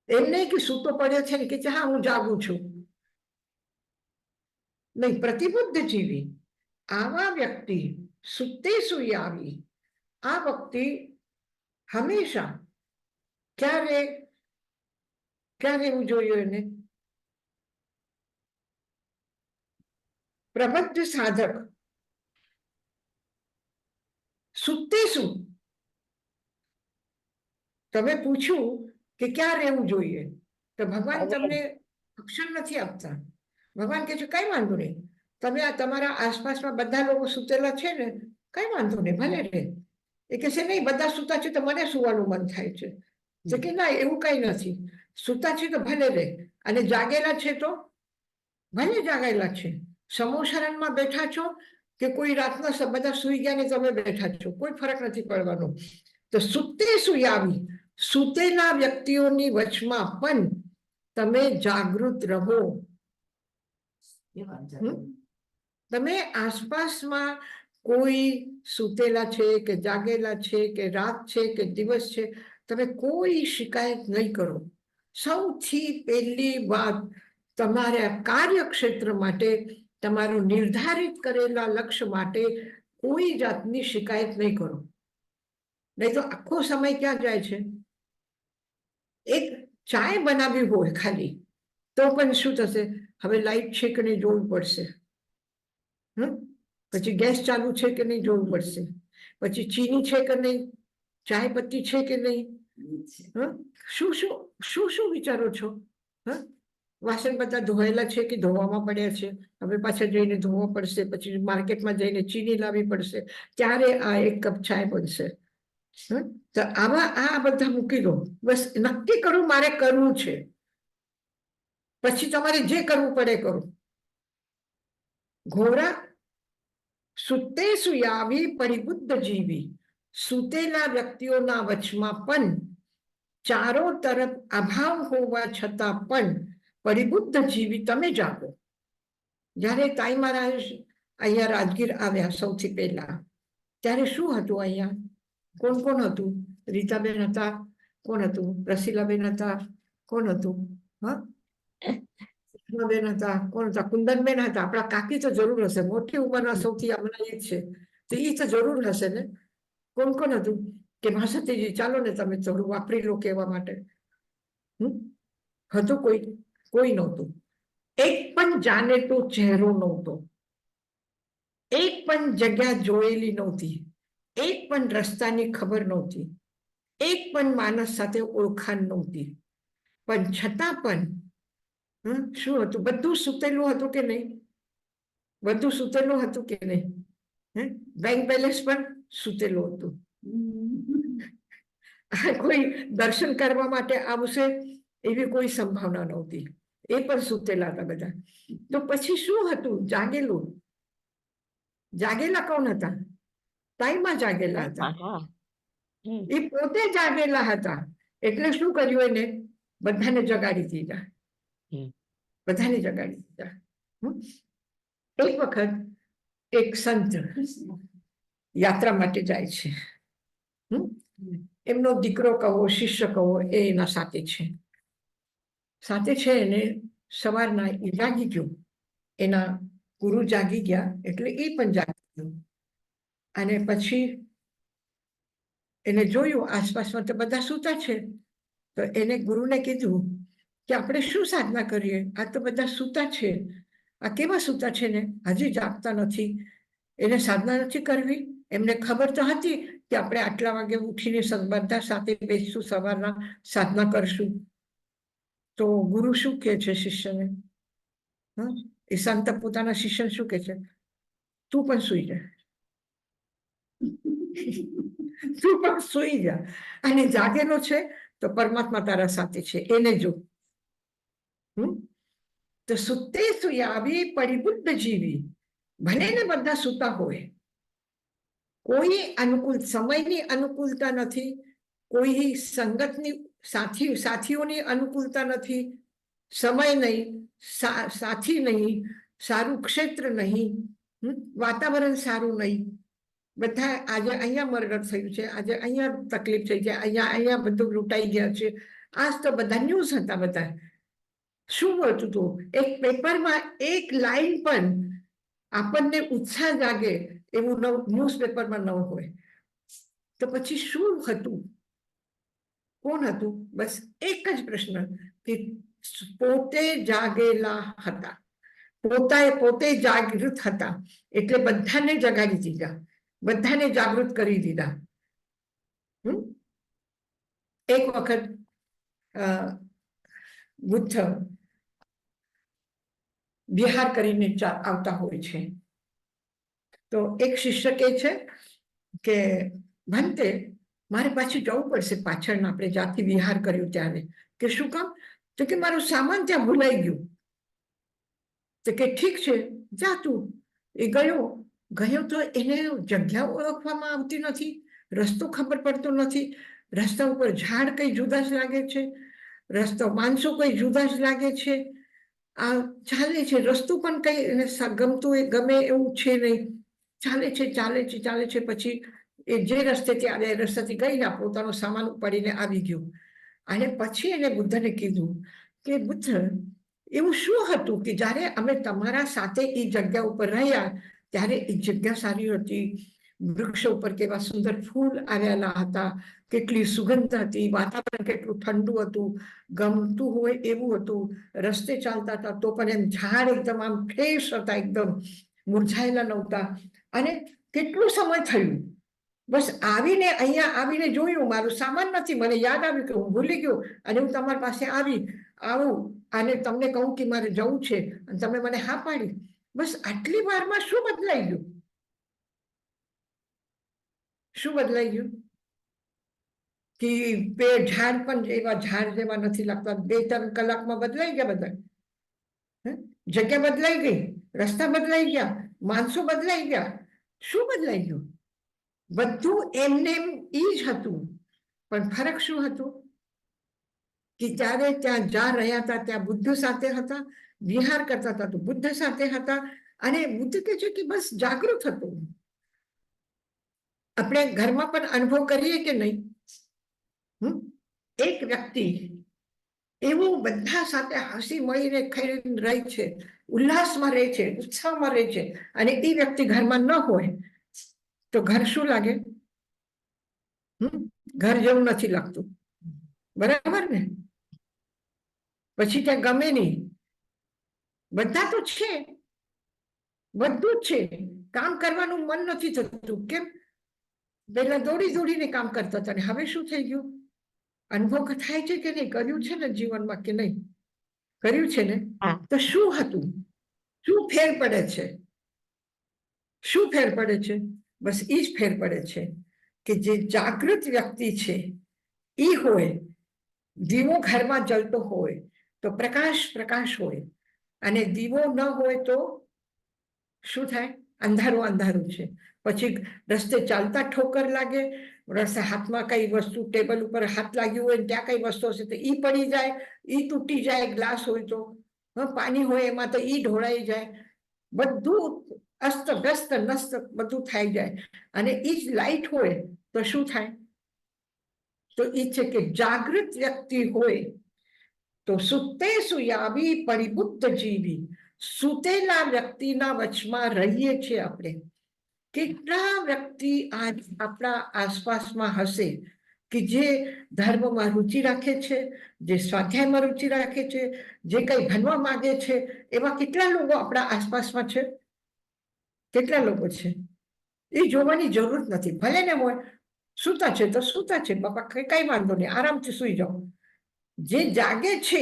એમ નહીં કે સૂતો પડ્યો છે ને કે હા હું જાગું છું, નહીં. પ્રતિબુદ્ધિજીવી, આવા વ્યક્તિ સુતે સુયાવી. આ વ્યક્તિ હંમેશા ક્યાં રહેવું જોઈએ એને? પ્રબુદ્ધ સાધક સુતે શું? તમે પૂછ્યું કે ક્યાં રહેવું જોઈએ, તો ભગવાન તમને ઓપ્શન નથી આપતા. ભગવાન કહે છે કઈ વાંધો નહીં, તમે આ તમારા આસપાસમાં બધા લોકો સુતેલા છે ને, કઈ વાંધો નહીં, ભલે રહે. એ કહે છે નહીં, બધા સુતા છે તો મને સુવાનું મન થાય છે. તો કે ના, એવું કઈ નથી, સુતા છે તો ભલે રહે, અને જાગેલા છે તો ભલે જાગેલા છે. સમોસરણમાં બેઠા છો કે કોઈ રાતના બધા સુઈ ગયા ને તમે બેઠા છો, કોઈ ફરક નથી પડવાનો. તો સુતે સુયાવી, સુતેલા વ્યક્તિઓની વચમાં પણ તમે જાગૃત રહો. તમે આસપાસમાં કોઈ સુતેલા છે કે જાગેલા છે કે રાત છે કે દિવસ છે, તમે કોઈ શિકાયત નહીં કરો. સૌથી પહેલી વાત, તમારા કાર્યક્ષેત્ર માટે, તમારું નિર્ધારિત કરેલા લક્ષ્ય માટે કોઈ જાતની શિકાયત નહીં કરો. નહીં તો આખો સમય ક્યાં જાય છે? એક ચાય બનાવી હોય ખાલી તો પણ શું થશે? હવે લાઈટ છે કે નહીં જોવું પડશે, પછી ગેસ ચાલુ છે કે નહીં જોવું પડશે, પછી ચીની છે કે નહીં, ચાય પત્તી છે કે નહીં, શું શું શું શું વિચારો છો? વાસણ બધા ધોયેલા છે કે ધોવામાં પડ્યા છે, હવે પાછા જઈને ધોવા પડશે, પછી માર્કેટમાં જઈને ચીની લાવવી પડશે, ત્યારે આ એક કપ ચાય બનશે. તો આવા આ બધા મૂકી દો, બસ નક્કી કરું મારે કરવું છે, પછી તમારે જે કરવું પડે કરો. ઘોરા સુતે સુયાવી પરિબુદ્ધ જીવી, સુતેલા વ્યક્તિઓના વચમાં પણ, ચારો તરફ અભાવ હોવા છતાં પણ પરિબુદ્ધ જીવી તમે જાગો. જ્યારે તાઈ મહારાજ અહીંયા રાજગીર આવ્યા સૌથી પહેલા, ત્યારે શું હતું અહીંયા? કોણ કોણ હતું? રીતાબેન હતા, કોણ હતું? રસીલાબેન હતા, કોણ હતું? બેન હતા, કોણ હતા, કુંદનબેન હતા, આપણા કાકી તો જરૂર હશે, મોટી ઉંમરના સૌથી હમણાં એ જ છે, તો એ તો જરૂર હશે ને. કોણ કોણ હતું કે ભાસતીજી ચાલો ને તમે થોડું વાપરી લો કહેવા માટે? હતું કોઈ? કોઈ નહોતું. એક પણ જાણે તો ચહેરો નહોતો, એક પણ જગ્યા જોયેલી નહોતી, એક પણ રસ્તાની ખબર નહોતી, એક પણ માણસ સાથે ઓળખાણ નહોતી, પણ છતાં પણ શું હતું? બધું સૂતેલું હતું કે નહીં? બધું સૂતેલું હતું કે નહીં? બેંક બેલેન્સ પણ સૂતેલું હતું. કોઈ દર્શન કરવા માટે આવશે એવી કોઈ સંભાવના નહોતી, એ પણ સૂતેલા હતા બધા. તો પછી શું હતું? જાગેલું. જાગેલા કોણ હતા? તાઈમાં જાગેલા હતા. હા. એ પોતે જાગેલા હતા. એટલે શું કર્યું એને? બધાને જગાડી દીધા. બધાને જગાડી દીધા. એક વખત એક સંત યાત્રા માટે જાય છે. એમનો દીકરો કહો, શિષ્ય કહો, એ એના સાથે છે. સાથે છે એને સવારના એ જાગી ગયો, એના ગુરુ જાગી ગયા એટલે એ પણ જાગી ગયો. અને પછી એને જોયું આસપાસમાં તો બધા સૂતા છે, તો એને ગુરુને કીધું કે આપણે શું સાધના કરીએ? આ તો બધા સૂતા છે, આ કેવા સૂતા છે ને હજી જાગતા નથી. એને સાધના નથી કરવી? એમને ખબર તો હતી કે આપણે આટલા વાગે ઉઠીને બધા સાથે બેસશું, સવારના સાધના કરશું. તો ગુરુ શું કહે છે શિષ્યને? એ સંત પોતાના શિષ્યને શું કહે છે? તું પણ સૂઈ જા. તું પણ સૂઈ જા, અને જાગેલો છે તો પરમાત્મા તારા સાથે છે, એને જો. તો સુતે સુયાવી પરિબુદ્ધ જીવી, ભલે ને બધા સૂતા હોય, કોઈ અનુકૂળ સમયની અનુકૂળતા નથી, કોઈ સંગતની સાથીઓની અનુકૂળતા નથી, સમય નહીં, સાથી નહીં, સારું ક્ષેત્ર નહીં, વાતાવરણ સારું નહીં. બધા આજે અહીંયા મર્ડર થયું છે, આજે અહીંયા તકલીફ થઈ છે, અહીંયા બધું લૂંટાઈ ગયા છે. આજ તો બધા ન્યૂઝ હતા. બધા શું મળતું હતું? એક પેપરમાં એક લાઈન પણ આપણને ઉત્સાહ જાગે એવું ન્યૂઝપેપરમાં ન હોય. તો પછી શું હતું? કોણ હતું? બસ એક જ પ્રશ્ન કે પોતે જાગેલા હતા, પોતે જાગૃત હતા, એટલે બધાને જગાડી દીધા, બધાને જાગૃત કરી દીધા. એક વખત બુદ્ધ વિહાર કરીને આવતા હોય છે, તો એક શિષ્ય કહે છે કે ભંતે મારે પાછું જવું પડશે, પાછળ આપણે જ્યાંથી વિહાર કર્યું ત્યારે. કે શું કામ? તો કે મારું સામાન ત્યાં ભૂલાઈ ગયું. તો કે ઠીક છે, જા તું. એ ગયો તો એને જગ્યા ઓળખવામાં આવતી નથી, રસ્તો ખબર પડતો નથી. રસ્તા ઉપર ઝાડ કઈ જુદા જ લાગે છે, રસ્તો માણસો કઈ જુદા જ લાગે છે. આ ચાલે છે, રસ્તો પણ કઈ એને ગમતું ગમે એવું છે નહીં. ચાલે છે. પછી એ જે રસ્તેથી આવે એ રસ્તેથી ગઈ, પોતાનો સામાન ઉપાડીને આવી ગયું. અને પછી એને બુદ્ધને કીધું કે બુદ્ધ, એવું શું હતું કે જ્યારે અમે તમારા સાથે એ જગ્યા ઉપર રહ્યા ત્યારે એ જગ્યા સારી હતી, વૃક્ષો ઉપર કેવા સુંદર ફૂલ આવેલા હતા, કેટલી સુગંધ હતી, વાતાવરણ કેટલું ઠંડુ હતું, ગમતું હોય એવું હતું. રસ્તે ચાલતા હતા તો પણ એમ ઝાડ એકદમ આમ ફ્રેશ હતા, એકદમ મુરઝાયેલા નહોતા. અને કેટલું સમય થયું, બસ અહીંયા આવીને જોયું, મારું સામાન નથી, મને યાદ આવ્યું કે હું ભૂલી ગયો, અને હું તમારી પાસે આવું અને તમને કહું કે મારે જવું છે, અને તમે મને હા પાડી. બસ આટલી વારમાં શું બદલાઈ ગયું? શું બદલાઈ ગયું? કે બે ઝાડ પણ એવા ઝાડ જેવા નથી લાગતા. 2-3 કલાકમાં બદલાઈ ગયા બધા. જગ્યા બદલાઈ ગઈ, રસ્તા બદલાઈ ગયા, માણસો બદલાઈ ગયા. શું બદલાઈ ગયું? બધું એમને એ જ હતું, પણ ફરક શું હતું? કે ત્યારે ત્યાં જ્યાં રહ્યા હતા ત્યાં બુદ્ધ સાથે હતા, વિહાર કરતા હતા તો બુદ્ધ સાથે હતા. અને બુદ્ધ કહે છે કે બસ જાગૃત હતું. આપણે ઘરમાં પણ અનુભવ કરીએ કે નહીં? એક વ્યક્તિ એવું બધા સાથે હસી મળીને ખાઈને રહે છે, ઉલ્લાસમાં રહે છે, ઉત્સાહમાં રહે છે, અને એ વ્યક્તિ ઘરમાં ન હોય તો ઘર શું લાગે? ઘર જેવું નથી લાગતું, બરાબર ને? પછી ત્યાં ગમે નહીં. બધા તો છે, બધું જ છે, કામ કરવાનું મન નથી થતું. કેમ? પહેલા દોડી દોડીને કામ કરતા હતા, અને હવે શું થઈ ગયું? અનુભવ થાય છે કે નહીં? કર્યું છે ને જીવનમાં કે નહીં? કર્યું છે ને? હા. તો શું હતું? શું ફેર પડે છે? શું ફેર પડે છે? બસ એ જ ફેર પડે છે કે જે જાગૃત વ્યક્તિ છે એ હોય, દીવો ઘરમાં જલતો હોય તો પ્રકાશ પ્રકાશ હોય, અને દીવો ન હોય તો શું થાય? અંધારું અંધારું છે. પછી રસ્તે ચાલતા ઠોકર લાગે, રસ્તે હાથમાં કઈ વસ્તુ, ટેબલ ઉપર હાથ લાગ્યું હોય ત્યાં કઈ વસ્તુ હશે તો ઈ પડી જાય, ઈ તૂટી જાય. ગ્લાસ હોય તો, પાણી હોય એમાં તો ઈ ઢોળાઈ જાય. બધું અસ્ત વ્યસ્ત નસ્ત બધું થઈ જાય. અને ઈ જ લાઈટ હોય તો શું થાય? તો એ છે કે જાગૃત વ્યક્તિ હોય તો સુતે સુયાવી પરિબુદ્ધ જીવી. સુતેલા વ્યક્તિના વચમાં રહીએ છીએ આપણે. કેટલા વ્યક્તિ આજ આપણા આસપાસમાં હશે કે જે ધર્મમાં રુચિ રાખે છે, જે સ્વાધ્યાયમાં રુચિ રાખે છે, જે કંઈ ભણવા માંગે છે, એવા કેટલા લોકો આપણા આસપાસમાં છે? કેટલા લોકો છે? એ જોવાની જરૂર નથી. ભલે ને હોય સૂતા છે તો સૂતા છે, બાપા કઈ વાંધો નહીં, આરામથી સૂઈ જાઓ. જે જાગે છે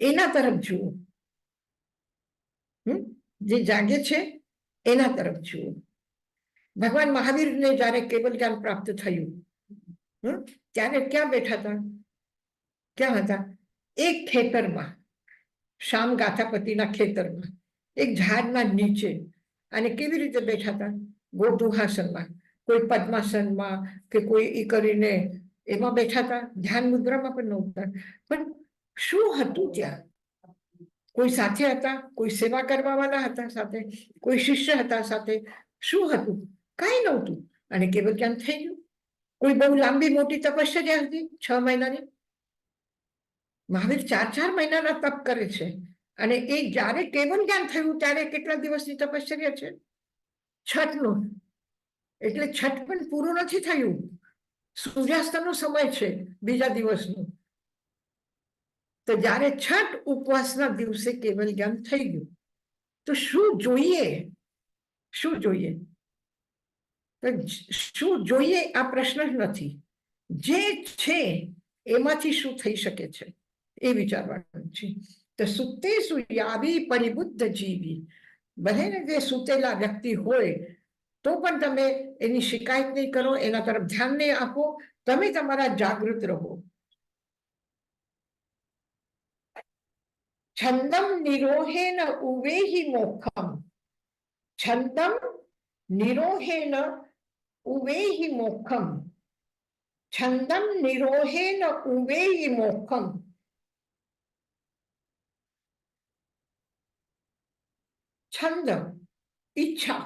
એના તરફ જુઓ. જે જાગે છે એના તરફ જુઓ. ભગવાન મહાવીરને જયારે કેવલ જ્ઞાન પ્રાપ્ત થયું ત્યારે ક્યાં બેઠા હતા? ક્યાં હતા? એક ખેતરમાં, શ્યામ ગાથાપતિના ખેતરમાં, એક ઝાડના નીચે. અને કેવી રીતે બેઠા હતા? ગોધુહાસનમાં, કોઈ પદ્માસનમાં કે કોઈ ઈ કરીને એમાં બેઠા હતા. ધ્યાન મુદ્રામાં પણ નહોતા. પણ શું હતું ત્યાં? કોઈ સાથે હતા? કોઈ સેવા કરવા વાળા હતા સાથે? કોઈ શિષ્ય હતા સાથે? શું હતું? કઈ નહોતું. અને કેવલ જ્ઞાન થઈ ગયું. કોઈ બહુ લાંબી મોટી તપશ્ચર્યા હતી 6 મહિનાની. મહાવીર 4 મહિનાના તપ કરે છે, અને એ જ્યારે કેવલ જ્ઞાન થયું ત્યારે કેટલા દિવસની તપશ્ચર્યા છે? 6 નું. એટલે 6 પણ પૂરું નથી થયું. સૂર્યાસ્તનો સમય છે બીજા દિવસનો. તો જ્યારે 6 ઉપવાસના દિવસે કેવલ જ્ઞાન થઈ ગયું તો શું જોઈએ? શું જોઈએ? શું જોઈએ આ પ્રશ્ન જ નથી. જે છે એમાંથી શું થઈ શકે છે એ વિચારવાનું છે. તો સુતે સુયાવી પરિબુદ્ધ જીવી. ભલે ને જે સુતેલા વ્યક્તિ હોય તો પણ તમે એની શિકાયત નહીં કરો, એના તરફ ધ્યાન નહીં આપો. તમે તમારા જાગૃત રહો. છંદમ નિરોહેન ઉવેહી મોક્ષમ. છંદમ નિરોહેન ઉવેહી મોક્ષમ. છંદમ નિરોહેન ઉવેહી મોક્ષમ. છંદ ઈચ્છા.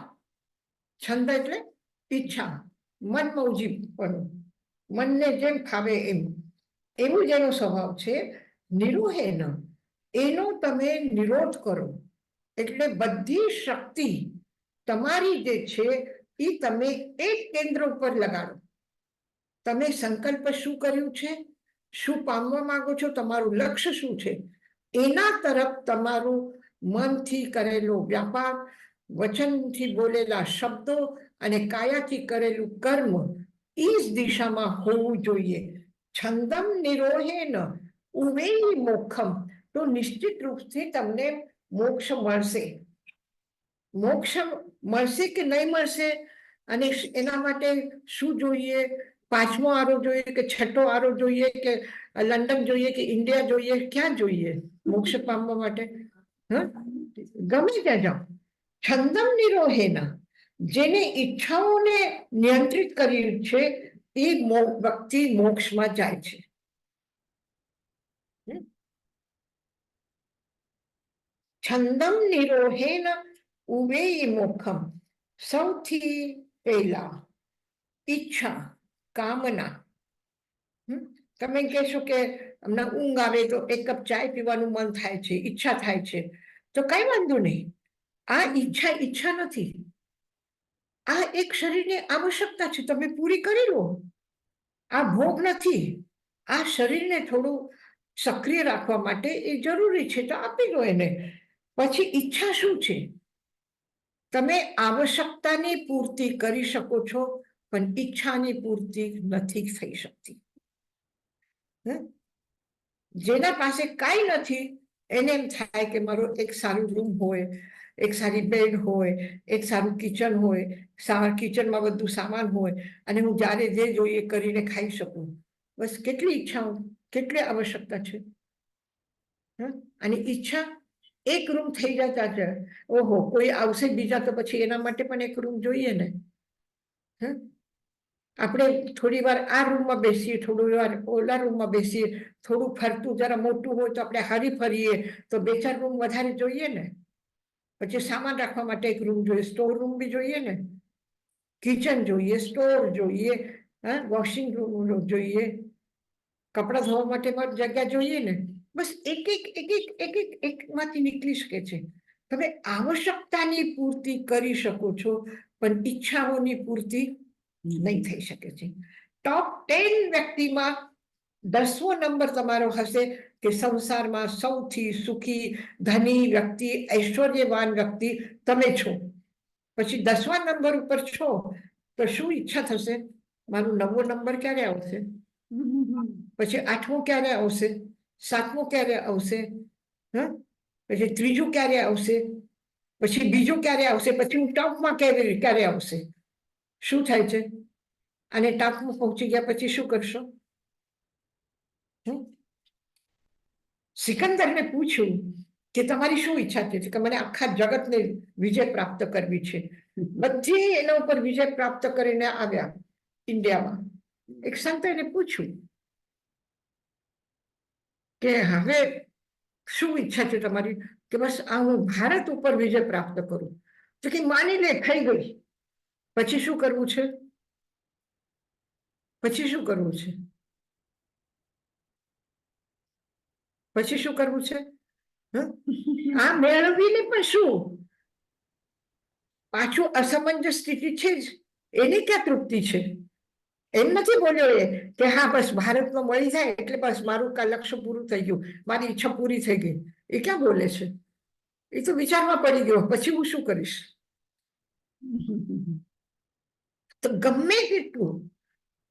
છંદ એટલે ઈચ્છા, મન મૌજીપણું, મનને જેમ ખાવે એમ, એવું જ એનો સ્વભાવ છે. નિરોહેન, એનો તમે નિરોધ કરો. એટલે બધી શક્તિ તમારી જે છે એ તમે એક કેન્દ્ર ઉપર લગાડો. તમે સંકલ્પ શું કર્યું છે, શું પામવા માંગો છો, તમારું લક્ષ્ય શું છે, એના તરફ તમારું મનથી કરેલો વ્યાપાર, વચનથી બોલેલા શબ્દો અને કાયાથી કરેલું કર્મ એ જ દિશામાં હોવું જોઈએ. છંદમ નિરોહેન ઉવેહી મોક્ષમ. તો નિશ્ચિત રૂપથી તમને મોક્ષ મળશે. મોક્ષ મળશે કે નહીં મળશે, અને એના માટે શું જોઈએ? 5મો આરો જોઈએ કે 6ઠો આરો જોઈએ કે લંડન જોઈએ કે ઇન્ડિયા જોઈએ? ક્યાં જોઈએ મોક્ષ પામવા માટે? ગમે ત્યાં જાઓ. છંદમ નિરોહેના, જેને ઈચ્છાઓને નિયંત્રિત કરી છે એ વ્યક્તિ મોક્ષમાં જાય છે. છંદમ નિરોહેન ઉવેહી મોક્ષમ. સૌથી પહેલા ઈચ્છા, કામના. તમે કહેશો કે હમણાં ઊંઘ આવે તો એક કપ ચાય પીવાનું મન થાય છે, ઈચ્છા થાય છે, તો કઈ વાંધો નહીં. આ ઈચ્છા નથી, આ એક શરીરની આવશ્યકતા છે, તમે પૂરી કરી લો. આ ભોગ નથી, આ શરીરને થોડું સક્રિય રાખવા માટે એ જરૂરી છે, તો આપી દો એને. પછી ઈચ્છા શું છે? તમે આવશ્યકતાની પૂર્તિ કરી શકો છો, પણ ઈચ્છાની પૂર્તિ નથી થઈ શકતી. જેના પાસે કાંઈ નથી એને એમ થાય કે મારો એક સારું રૂમ હોય, એક સારી બેડ હોય, એક સારું કિચન હોય, કિચનમાં બધું સામાન હોય અને હું જ્યારે જે જોઈએ કરીને ખાઈ શકું. બસ કેટલી ઈચ્છાઓ, કેટલી આવશ્યકતા છે. અને ઈચ્છા એક રૂમ થઈ જતા છે. ઓહો, કોઈ આવશે બીજા તો પછી એના માટે પણ એક રૂમ જોઈએ ને. આપણે થોડી વાર આ રૂમમાં બેસીએ, થોડી વાર ઓલા રૂમમાં બેસીએ, થોડું ફરતું જરા મોટું હોય તો આપણે હરી ફરીએ તો 2-4 રૂમ વધારે જોઈએ ને. પછી સામાન રાખવા માટે એક રૂમ જોઈએ, સ્ટોર રૂમ બી જોઈએ ને, કિચન જોઈએ, સ્ટોર જોઈએ, વોશિંગ રૂમ જોઈએ, કપડાં ધોવા માટે જગ્યા જોઈએ ને. બસ એક માંથી નીકળી શકે છે. તમે આવશ્યકતાની પૂર્તિ કરી શકો છો, પણ ઈચ્છાઓની પૂર્તિ નહીં થઈ શકે છે. ટોપ 10 વ્યક્તિમાં 10મો નંબર તમારો હશે કે સંસારમાં સૌથી સુખી, ધની વ્યક્તિ, ઐશ્વર્યવાન વ્યક્તિ તમે છો. પછી 10મા નંબર ઉપર છો તો શું ઈચ્છા થશે? મારો 9મો નંબર ક્યારે આવશે? પછી 8મો ક્યારે આવશે? 7મો ક્યારે આવશે? પછી 3જું ક્યારે આવશે? પછી બીજું ક્યારે આવશે? પછી હું ટોપમાં ક્યારે આવશે? શું થાય છે? અને ટોપમાં પહોંચી ગયા પછી શું કરશો? સિકંદરને પૂછ્યું કે તમારી શું ઈચ્છા છે? કે મને આખા જગતને વિજય પ્રાપ્ત કરવી છે. બધી એના ઉપર વિજય પ્રાપ્ત કરીને આવ્યા ઇન્ડિયામાં. એક સંત એને પૂછ્યું કે હવે શું ઈચ્છા છે તમારી? કે બસ આ હું ભારત ઉપર વિજય પ્રાપ્ત કરું. તો કે માની લે થઈ ગઈ, પછી શું કરવું છે? પછી શું કરવું છે? પછી શું કરવું છે? આ મેળવીને પણ શું? પાછું અસમંજસ સ્થિતિ છે જ, એની ક્યાં તૃપ્તિ છે? એમ નથી બોલ્યો એ કે હા બસ ભારતમાં મળી જાય એટલે બસ મારું લક્ષ્ય પૂરું થઈ ગયું, મારી ઈચ્છા પૂરી થઈ ગઈ. એ ક્યાં બોલે છે? એ તો વિચારમાં પડી ગયો, પછી હું શું કરીશ? તો ગમે તેટલું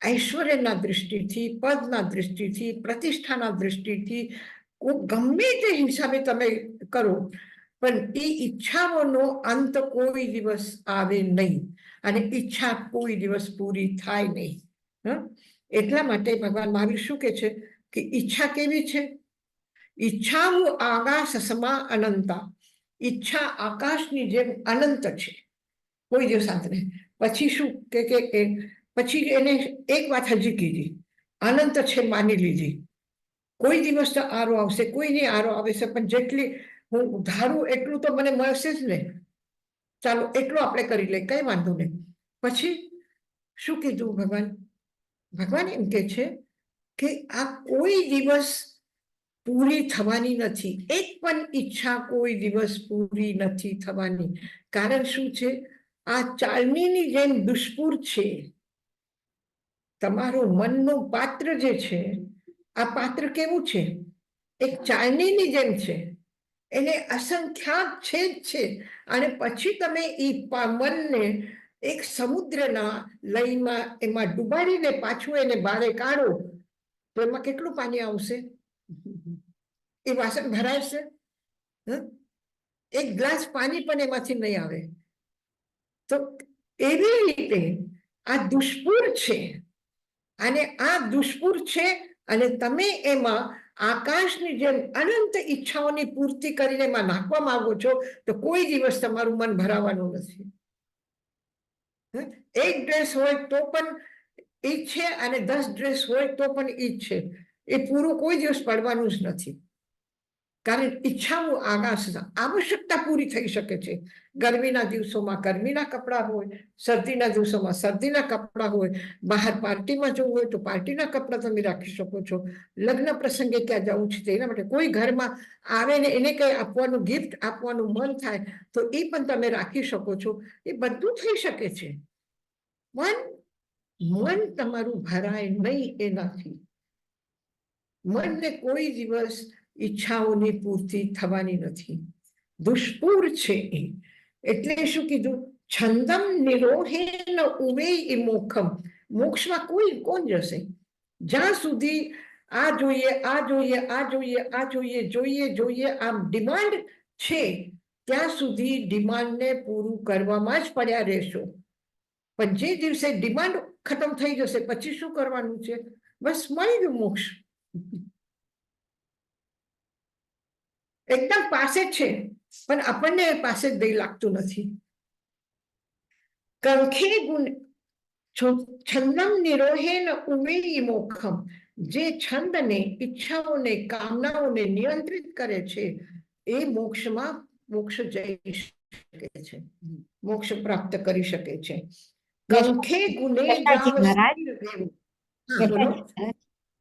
ઐશ્વર્યના દૃષ્ટિથી, પદના દૃષ્ટિથી, પ્રતિષ્ઠાના દૃષ્ટિથી ગમે તે હિસાબે તમે કરો, પણ એ ઈચ્છાઓનો અંત કોઈ દિવસ આવે નહીં અને ઈચ્છા કોઈ દિવસ પૂરી થાય નહીં. એટલા માટે ભગવાન મહાવીર શું કહે છે કે ઈચ્છા કેવી છે? ઈચ્છા આકાશ સમા અનંતા. ઈચ્છા આકાશની જેમ અનંત છે, કોઈ દિવસ અંત નહીં. પછી શું કે પછી એને એક વાત હજી કીધી, અનંત છે માની લીધી. કોઈ દિવસ તો આરો આવશે, કોઈ નહીં આરો આવે છે, પણ જેટલી હું ધારું એટલું તો મને મળશે જ ને. ચાલો એટલું આપણે કરી લઈએ, કઈ વાંધો નહીં. પછી શું કીધું ભગવાન? ભગવાન એમ કે છે કે આ કોઈ દિવસ પૂરી થવાની નથી. એક પણ ઈચ્છા કોઈ દિવસ પૂરી નથી થવાની. કારણ શું છે? આ ચાળણીની જેમ દુષ્પુર છે. તમારું મનનું પાત્ર જે છે, આ પાત્ર કેવું છે? એક ચાળણીની જેમ છે. એને અસંખ્યાત છેદ છે અને પછી તમે એ મનને એક સમુદ્રના લયમાં એમાં ડુબાડીને પાછું એને બહાર કાઢો તો એમાં કેટલું પાણી આવશે? એ વાસણ ભરાશે? એક ગ્લાસ પાણી પણ એમાંથી નહીં આવે. તો એવી રીતે આ દુષ્પુર છે અને આ દુષ્પુર છે અને તમે એમાં આકાશની જેમ અનંત ઈચ્છાઓની પૂર્તિ કરીને એમાં નાખવા માંગો છો તો કોઈ દિવસ તમારું મન ભરાવાનું નથી. એક ડ્રેસ હોય તો પણ ઈ છે અને 10 ડ્રેસ હોય તો પણ ઈ છે. એ પૂરું કોઈ દિવસ પડવાનું જ નથી. કારણ ઈચ્છાઓ આવશ્યકતા પૂરી થઈ શકે છે. ગરમીના દિવસોમાં ગરમીના કપડાં હોય, શરદીના દિવસોમાં શરદીના કપડાં હોય, બહાર પાર્ટીમાં જવું હોય તો પાર્ટીના કપડાં તમે રાખી શકો છો. લગ્ન પ્રસંગે ક્યાં જવું છે તેના માટે કોઈ ઘરમાં આવે ને એને કંઈ આપવાનું, ગિફ્ટ આપવાનું મન થાય તો એ પણ તમે રાખી શકો છો. એ બધું થઈ શકે છે. મન તમારું ભરાય નહીં એનાથી. મનને કોઈ દિવસ ઈચ્છાઓની પૂર્તિ થવાની નથી. દુષ્પુર છે એ. એટલે શું કીધું? છંદમ નિરોહેન ઉમેય મોક્ષમ. મોક્ષમાં કોણ જશે? જ્યાં સુધી આ જોઈએ, આ જોઈએ, આ જોઈએ, આ જોઈએ આમ ડિમાન્ડ છે ત્યાં સુધી ડિમાન્ડને પૂરું કરવામાં જ પડ્યા રહેશો. પણ જે દિવસે ડિમાન્ડ ખતમ થઈ જશે પછી શું કરવાનું છે? બસ મળી ગયું મોક્ષ. એકદમ પાસે જ છે પણ આપણને પાસે જ લાગતું નથી. કંખે ગુણ છંદમ નિરોહેન ઉમેય મોક્ષમ. જે છંદને, ઈચ્છાઓને, કામનાઓને નિયંત્રિત કરે છે એ મોક્ષ જઈ શકે છે, મોક્ષ પ્રાપ્ત કરી શકે છે. કંખે ગુણે યશાજી મહારાજ,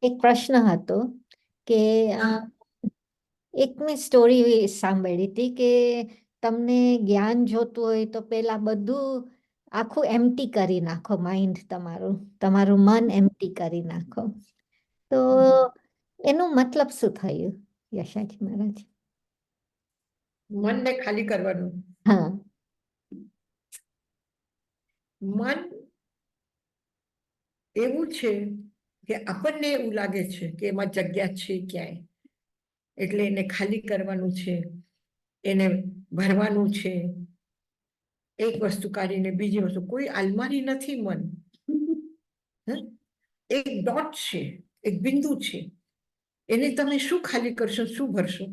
એક પ્રશ્ન હતો કે એક મેં સ્ટોરી સાંભળી હતી કે તમને જ્ઞાન જોતું હોય તો પેલા બધું આખું એમ્પ્ટી કરી નાખો, માઇન્ડ તમારું મન એમ્પ્ટી કરી નાખો. તો એનું મતલબ શું થયું યશાજી મહારાજ? મનને ખાલી કરવાનું. હા, મન એવું છે કે આપણને એવું લાગે છે કે એમાં જગ્યા છે ક્યાંય, એટલે એને ખાલી કરવાનું છે, એને ભરવાનું છે. એક વસ્તુ કાઢીને બીજી વસ્તુ. કોઈ અલમારી નથી મન. એક ડોટ છે, એક બિંદુ છે. એને તમે શું ખાલી કરશો, શું ભરશો?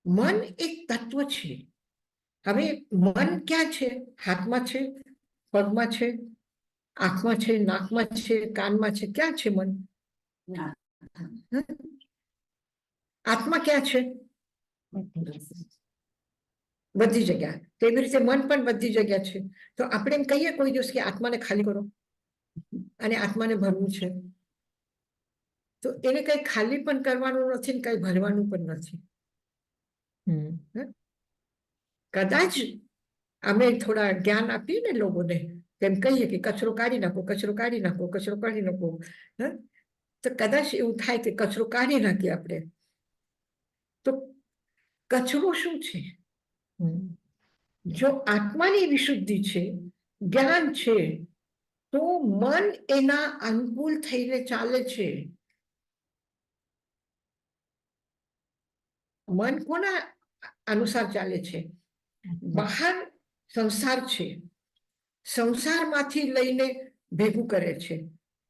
મન એક તત્વ છે. હવે મન ક્યાં છે? હાથમાં છે, પગમાં છે, આંખમાં છે, નાકમાં છે, કાનમાં છે. ક્યાં છે મન? આત્મા ક્યાં છે? બધી જગ્યા. તેવી રીતે મન પણ બધી જગ્યા છે. તો આપણે એમ કહીએ કોઈ દિવસ કે આત્માને ખાલી કરો અને આત્માને ભરવું છે, તો એને કઈ ખાલી પણ કરવાનું નથી ને કઈ ભરવાનું પણ નથી. કદાચ અમે થોડા જ્ઞાન આપીએ ને લોકોને, તેમ કહીએ કે કચરો કાઢી નાખો, કચરો કાઢી નાખો, કચરો કાઢી નાખો, તો કદાચ એવું થાય કે કચરો કાઢી નાખીએ આપણે. તો કચરો શું છે? જો આત્માની વિશુદ્ધિ છે, જ્ઞાન છે, તો મન એના અનુકૂળ થઈને ચાલે છે. મન કોના અનુસાર ચાલે છે? બહાર સંસાર છે, સંસારમાંથી લઈને ભેગું કરે છે.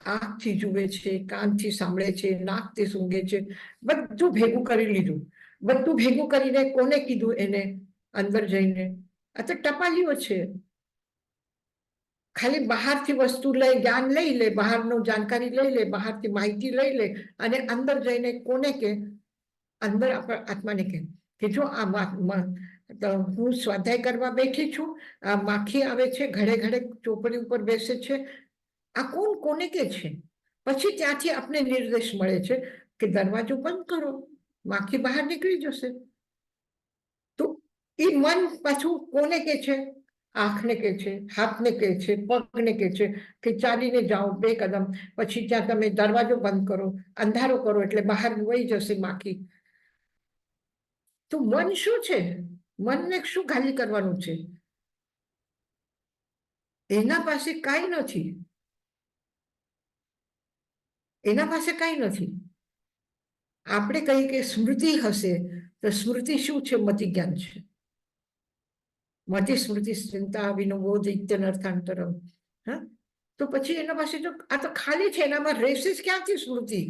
આંખથી જુએ છે, કાનથી સાંભળે છે, નાકથી સૂંઘે છે, બધું ભેગું કરી લીધું. બધું ભેગું કરીને કોને કીધું? એને અંદર જઈને આ તો ટપાલીઓ છે. ખાલી બહારથી વસ્તુ લઈ, જ્ઞાન લઈ લે, બહારનું જાણકારી લઈ લે, બહારથી માહિતી લઈ લે અને અંદર જઈને કોને કે? અંદર આત્માને કે જો આ હું સ્વાધ્યાય કરવા બેઠી છું, આ માખી આવે છે, ઘડે ઘડે ચોપડી ઉપર બેસે છે. આ કોને કે છે? પછી ત્યાંથી આપણે નિર્દેશ મળે છે કે દરવાજો બંધ કરો, માખી બહાર નીકળી જશે. તો એ મન પાછું કોને કે છે? આંખને કે છે, હાથને કે છે, પગને કે છે કે ચાલીને જાઓ 2 કદમ, પછી ત્યાં તમે દરવાજો બંધ કરો, અંધારો કરો એટલે બહાર વહી જશે માખી. તો મન શું છે? મનને શું ખાલી કરવાનું છે? એના પાસે કાંઈ નથી. એના પાસે કાંઈ નથી. આપણે કહીએ કે સ્મૃતિ હશે, તો સ્મૃતિ શું છે? મતિ જ્ઞાન છે. મતિ સ્મૃતિ ચિંતા વિનોબોધ ઇત્યનર્થાંતરમ. તો પછી એના પાસે જો આ તો ખાલી છે, એનામાં રહેશે જ ક્યાંથી સ્મૃતિ?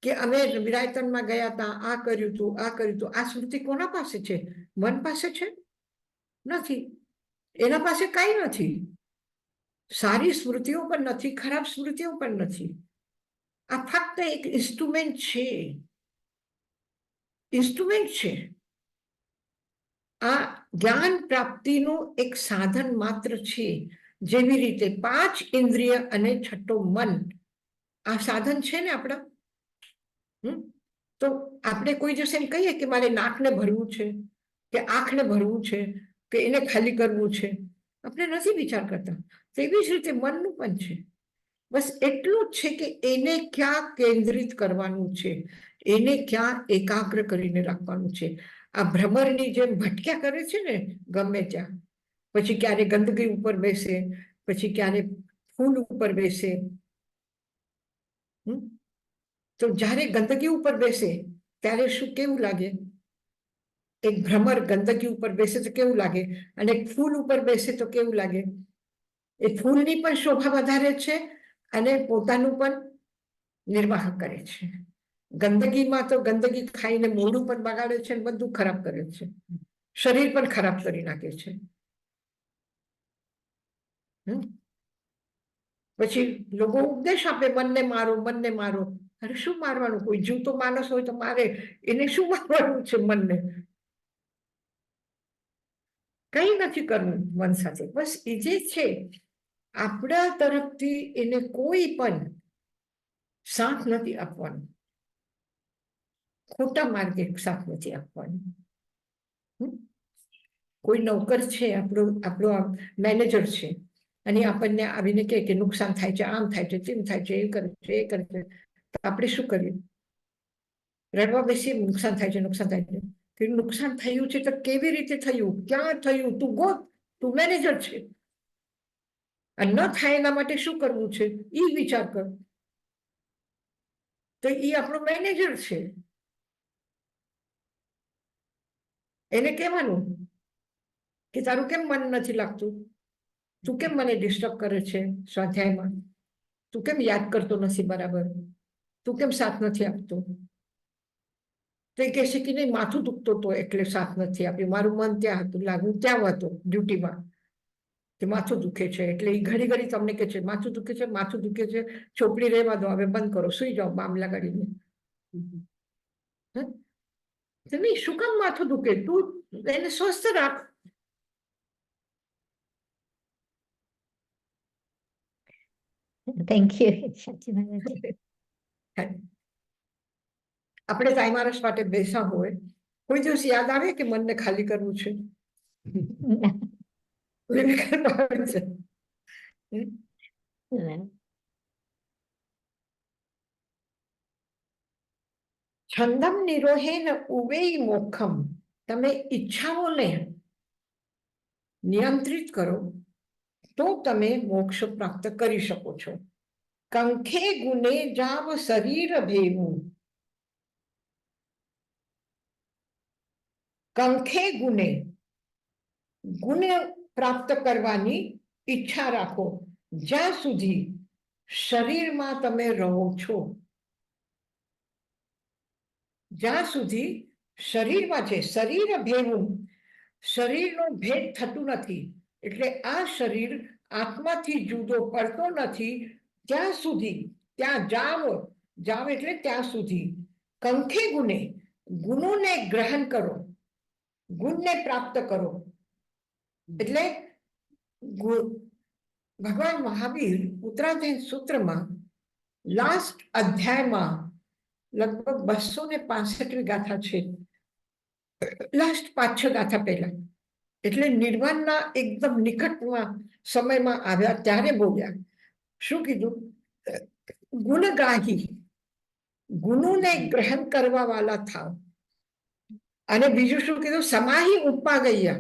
કે અમે વિરાયતનમાં ગયા હતા, આ કર્યું હતું, આ કર્યું હતું. આ સ્મૃતિ કોના પાસે છે? મન પાસે છે? નથી. એના પાસે કાંઈ નથી. સારી સ્મૃતિઓ પણ નથી, ખરાબ સ્મૃતિઓ પણ નથી. આ ફક્ત એક ઇન્સ્ટ્રુમેન્ટ છે, ઇન્સ્ટ્રુમેન્ટ છે. આ જ્ઞાન પ્રાપ્તિનું એક સાધન માત્ર છે. જેવી રીતે 5 ઇન્દ્રિય અને 6 મન આ સાધન છે ને આપણા. તો આપણે કોઈ દિવસ એમ કહીએ કે મારે નાકને ભરવું છે કે આંખને ભરવું છે કે એને ખાલી કરવું છે, આપણે નથી વિચાર કરતા. તેવી જ રીતે મનનું પણ છે. બસ એટલું જ છે કે એને ક્યાં કેન્દ્રિત કરવાનું છે, એને ક્યાં એકાગ્ર કરીને રાખવાનું છે. આ ભ્રમરની જેમ ભટક્યા કરે છે ને ગમે ત્યાં, પછી ક્યારે ગંદકી ઉપર બેસે, પછી ક્યારે ફૂલ ઉપર બેસે. તો જ્યારે ગંદકી ઉપર બેસે ત્યારે શું કેવું લાગે? એક ભ્રમર ગંદકી ઉપર બેસે તો કેવું લાગે, અને એક ફૂલ ઉપર બેસે તો કેવું લાગે? એ ફૂલની પણ શોભા વધારે છે અને પોતાનું પણ નિર્વાહ કરે છે. ગંદકીમાં તો ગંદકી ખાઈને મોઢું પણ બગાડે છે, બધું ખરાબ કરે છે, શરીર પણ ખરાબ કરી નાખે છે. પછી લોકો ઉપદેશ આપે, મનને મારો, મનને મારો. અરે શું મારવાનું? કોઈ જીવતો માણસ હોય તો મારે, એને શું મારવાનું છે મનને? કઈ નથી કરવું મન સાથે. બસ એ જે છે આપણા તરફથી એને કોઈ પણ સાથ નથી આપવાનું, ખોટા માર્ગે સાથ નથી આપવાનું. કોઈ નોકર છે, આપણો મેનેજર છે, અને આપણને આવીને કહે કે નુકસાન થાય છે, આમ થાય છે, તેમ થાય છે, એ કરે છે, એ કરે છે, તો આપણે શું કરીએ? રડવા બેસીએ, નુકસાન થાય છે, નુકસાન થાય છે. કે નુકસાન થયું છે તો કેવી રીતે થયું, ક્યાં થયું? તું ગોત, તું મેનેજર છે, અને ન થાય એના માટે શું કરવું છે એ વિચાર કર. તો એ આપણો મેનેજર છે, એને કહેવાનું કે તારું કેમ મન નથી લાગતું? તું કેમ મને ડિસ્ટર્બ કરે છે સ્વાધ્યાયમાં? તું કેમ યાદ કરતો નથી બરાબર? તું કેમ સાથ નથી આપતો? તો એ કહેશે કે નહીં, માથું દુખતો હતો એટલે સાથ નથી આપ્યું, મારું મન ત્યાં હતું, લાગુ ત્યાં હતો ડ્યુટીમાં, કે માથું દુખે છે. એટલે એ ઘડી ઘડી તમને કહે છે માથું દુખે છે, માથું દુખે છે, ચોપડી રહેવા દો, હવે બંધ કરો, સુઈ જાઓ બામ લગાડીને. નહીં, શું કામ માથું દુખે? તું એને સ્વસ્થ રાખ. Thank you. સાચી વાત છે. આપણે તાઈમારસ માટે બેસા હોય, કોઈ દિવસ યાદ આવે કે મનને ખાલી કરવું છે? છંદમ નિરોહેન ઉવેય મોક્ષમ. તમે ઈચ્છાઓને નિયંત્રિત કરો તો તમે મોક્ષ પ્રાપ્ત કરી શકો છો. કંખે ગુને જાવ શરીર ભેવું. કંખે ગુને, ગુણ પ્રાપ્ત કરવાની ઈચ્છા રાખો જ્યાં સુધી શરીરમાં તમે રહો છો. જ્યાં સુધી શરીરમાં છે, શરીર ભેવું, શરીરનો ભેદ થતું નથી, એટલે આ શરીર આત્માથી જુદો પડતો નથી ત્યાં સુધી, ત્યાં જાવ, જાવ એટલે ત્યાં સુધી. કંખે ગુને, ગુણોને ગ્રહણ કરો, ગુણને પ્રાપ્ત કરો. એટલે ભગવાન મહાવીર ઉત્તરાધ્યાય સૂત્રમાં લાસ્ટ અધ્યાયમાં લગભગ 265મી ગાથા છે, લાસ્ટ 5-6 ગાથા પહેલા, એટલે નિર્વાણના એકદમ નિકટમાં સમયમાં આવ્યા ત્યારે બોલ્યા. શું કીધું? ગુણગ્રાહી, ગુણોને ગ્રહણ કરવા વાળા થાવ. અને બીજું શું કીધું? સમાહી ઉત્પાદય,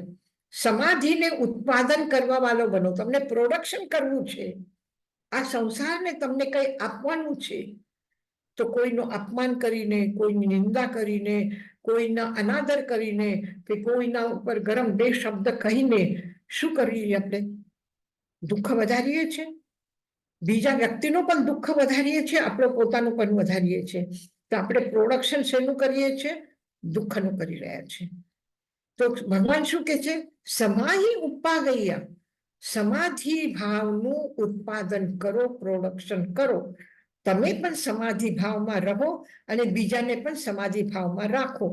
સમાધિને ઉત્પાદન કરવા વાળો બનો. તમને પ્રોડક્શન કરવું છે, આ સંસારને તમને કઈ આપવાનું છે, તો કોઈનું અપમાન કરીને, કોઈની નિંદા કરીને, કોઈના અનાદર કરીને, કે કોઈના ઉપર ગરમ બે શબ્દ કહીને શું કરીએ આપણે? દુઃખ વધારીએ છીએ, બીજા વ્યક્તિનું પણ દુઃખ વધારીએ છીએ, આપણે પોતાનું પણ વધારીએ છીએ. તો આપણે પ્રોડક્શન શેનું કરીએ છીએ? દુઃખનું કરી રહ્યા છે. તો ભગવાન શું કે છે? સમાહી ઉત્પાદય, સમાધિ ભાવનું ઉત્પાદન કરો, પ્રોડક્શન કરો. તમે પણ સમાધિ ભાવમાં રહો અને બીજાને પણ સમાધિ ભાવમાં રાખો.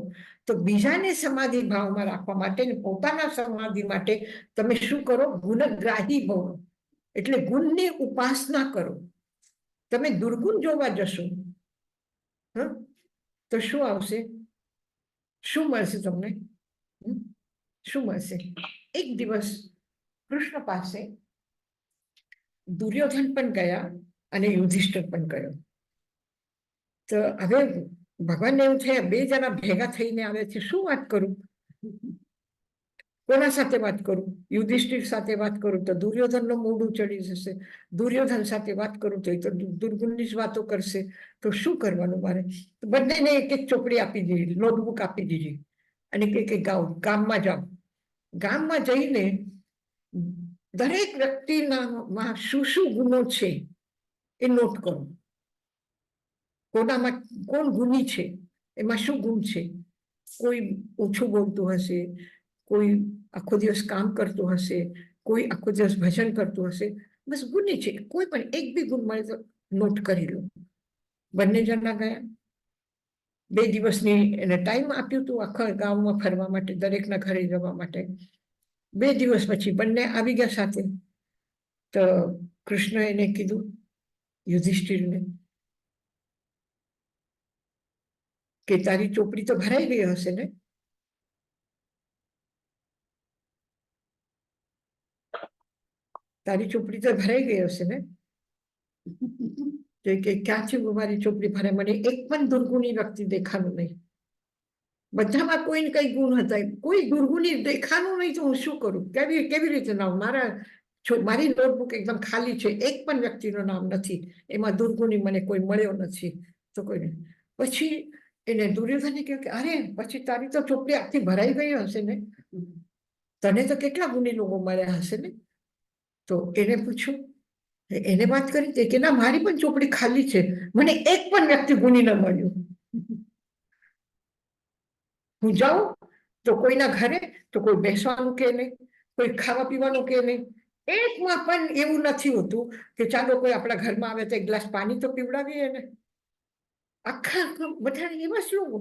તો બીજાને સમાધિ ભાવમાં રાખવા માટે ને પોતાના સમાધિ માટે તમે શું કરો? ગુણગ્રાહી બનો, એટલે ગુણની ઉપાસના કરો. તમે દુર્ગુણ જોવા જશો તો શું આવશે? શું મળશે તમને? શું મળશે? એક દિવસ કૃષ્ણ પાસે દુર્યોધન પણ ગયા અને યુધિષ્ઠિર પણ ગયો. તો હવે ભગવાનને એવું થયા, બે જણા ભેગા થઈને આવે છે, શું વાત કરું? કોના સાથે વાત કરું? યુધિષ્ઠિર સાથે વાત કરું તો દુર્યોધનનું મોઢું ચડી જશે, દુર્યોધન સાથે વાત કરું તો એ તો દુર્ગુણની જ વાતો કરશે. તો શું કરવાનું મારે? બંનેને એક એક ચોપડી આપી દીધી, નોટબુક આપી દીધી અને કે ગામમાં જાઓ. ગામમાં જઈને દરેક વ્યક્તિના શું શું ગુનો છે એ નોટ કરો. કોનામાં કોણ ગુની છે, એમાં શું ગુણ છે? કોઈ ઓછું બોલતું હશે, કોઈ આખો દિવસ કામ કરતું હશે, કોઈ આખો દિવસ ભજન કરતું હશે, બસ ગુની છે. કોઈ પણ એક બી ગુણ મળે તો નોટ કરી લો. બંને જણા ગયા. 2 દિવસની એને ટાઈમ આપ્યું હતું આખા ગામમાં ફરવા માટે, દરેકના ઘરે જવા માટે. 2 દિવસ પછી બંને આવી ગયા સાથે. તો કૃષ્ણ એને કીધું યુધિષ્ઠિરને કે તારી ચોપડી તો ભરાઈ ગઈ હશે ને? તારી ચોપડી તો ભરાઈ ગઈ હશે ને? કે ક્યાંથી મારી ચોપડી ભરાય? મને એક પણ દુર્ગુણી વ્યક્તિ દેખાનું નહીં. બધામાં કોઈ ને કઈ ગુણ હતા, કોઈ દુર્ગુણી દેખાનું નહીં તો હું શું કરું? કેવી રીતે નામ? મારી નોટબુક એકદમ ખાલી છે, એક પણ વ્યક્તિનું નામ નથી એમાં. દુર્ગુણી મને કોઈ મળ્યો નથી. તો કોઈ પછી એને દુર્યોધને કહ્યું કે અરે, પછી તારી તો ચોપડી આખી ભરાઈ ગઈ હશે ને? તને તો કેટલા ગુણી લોકો મળ્યા હશે ને? તો એને પૂછ્યું, એને વાત કરી કે ના, મારી પણ ચોપડી ખાલી છે, મને એક પણ વ્યક્તિ ગુણી ન મળ્યું. હું જાઉં તો કોઈના ઘરે તો કોઈ બેસવાનું કે નહીં, કોઈ ખાવા પીવાનું કે નહીં. એકમાં પણ એવું નથી હોતું કે ચાલો કોઈ આપણા ઘરમાં આવે તો એક ગ્લાસ પાણી તો પીવડાવીએ ને. આખા બધા એવા શ્લોકો,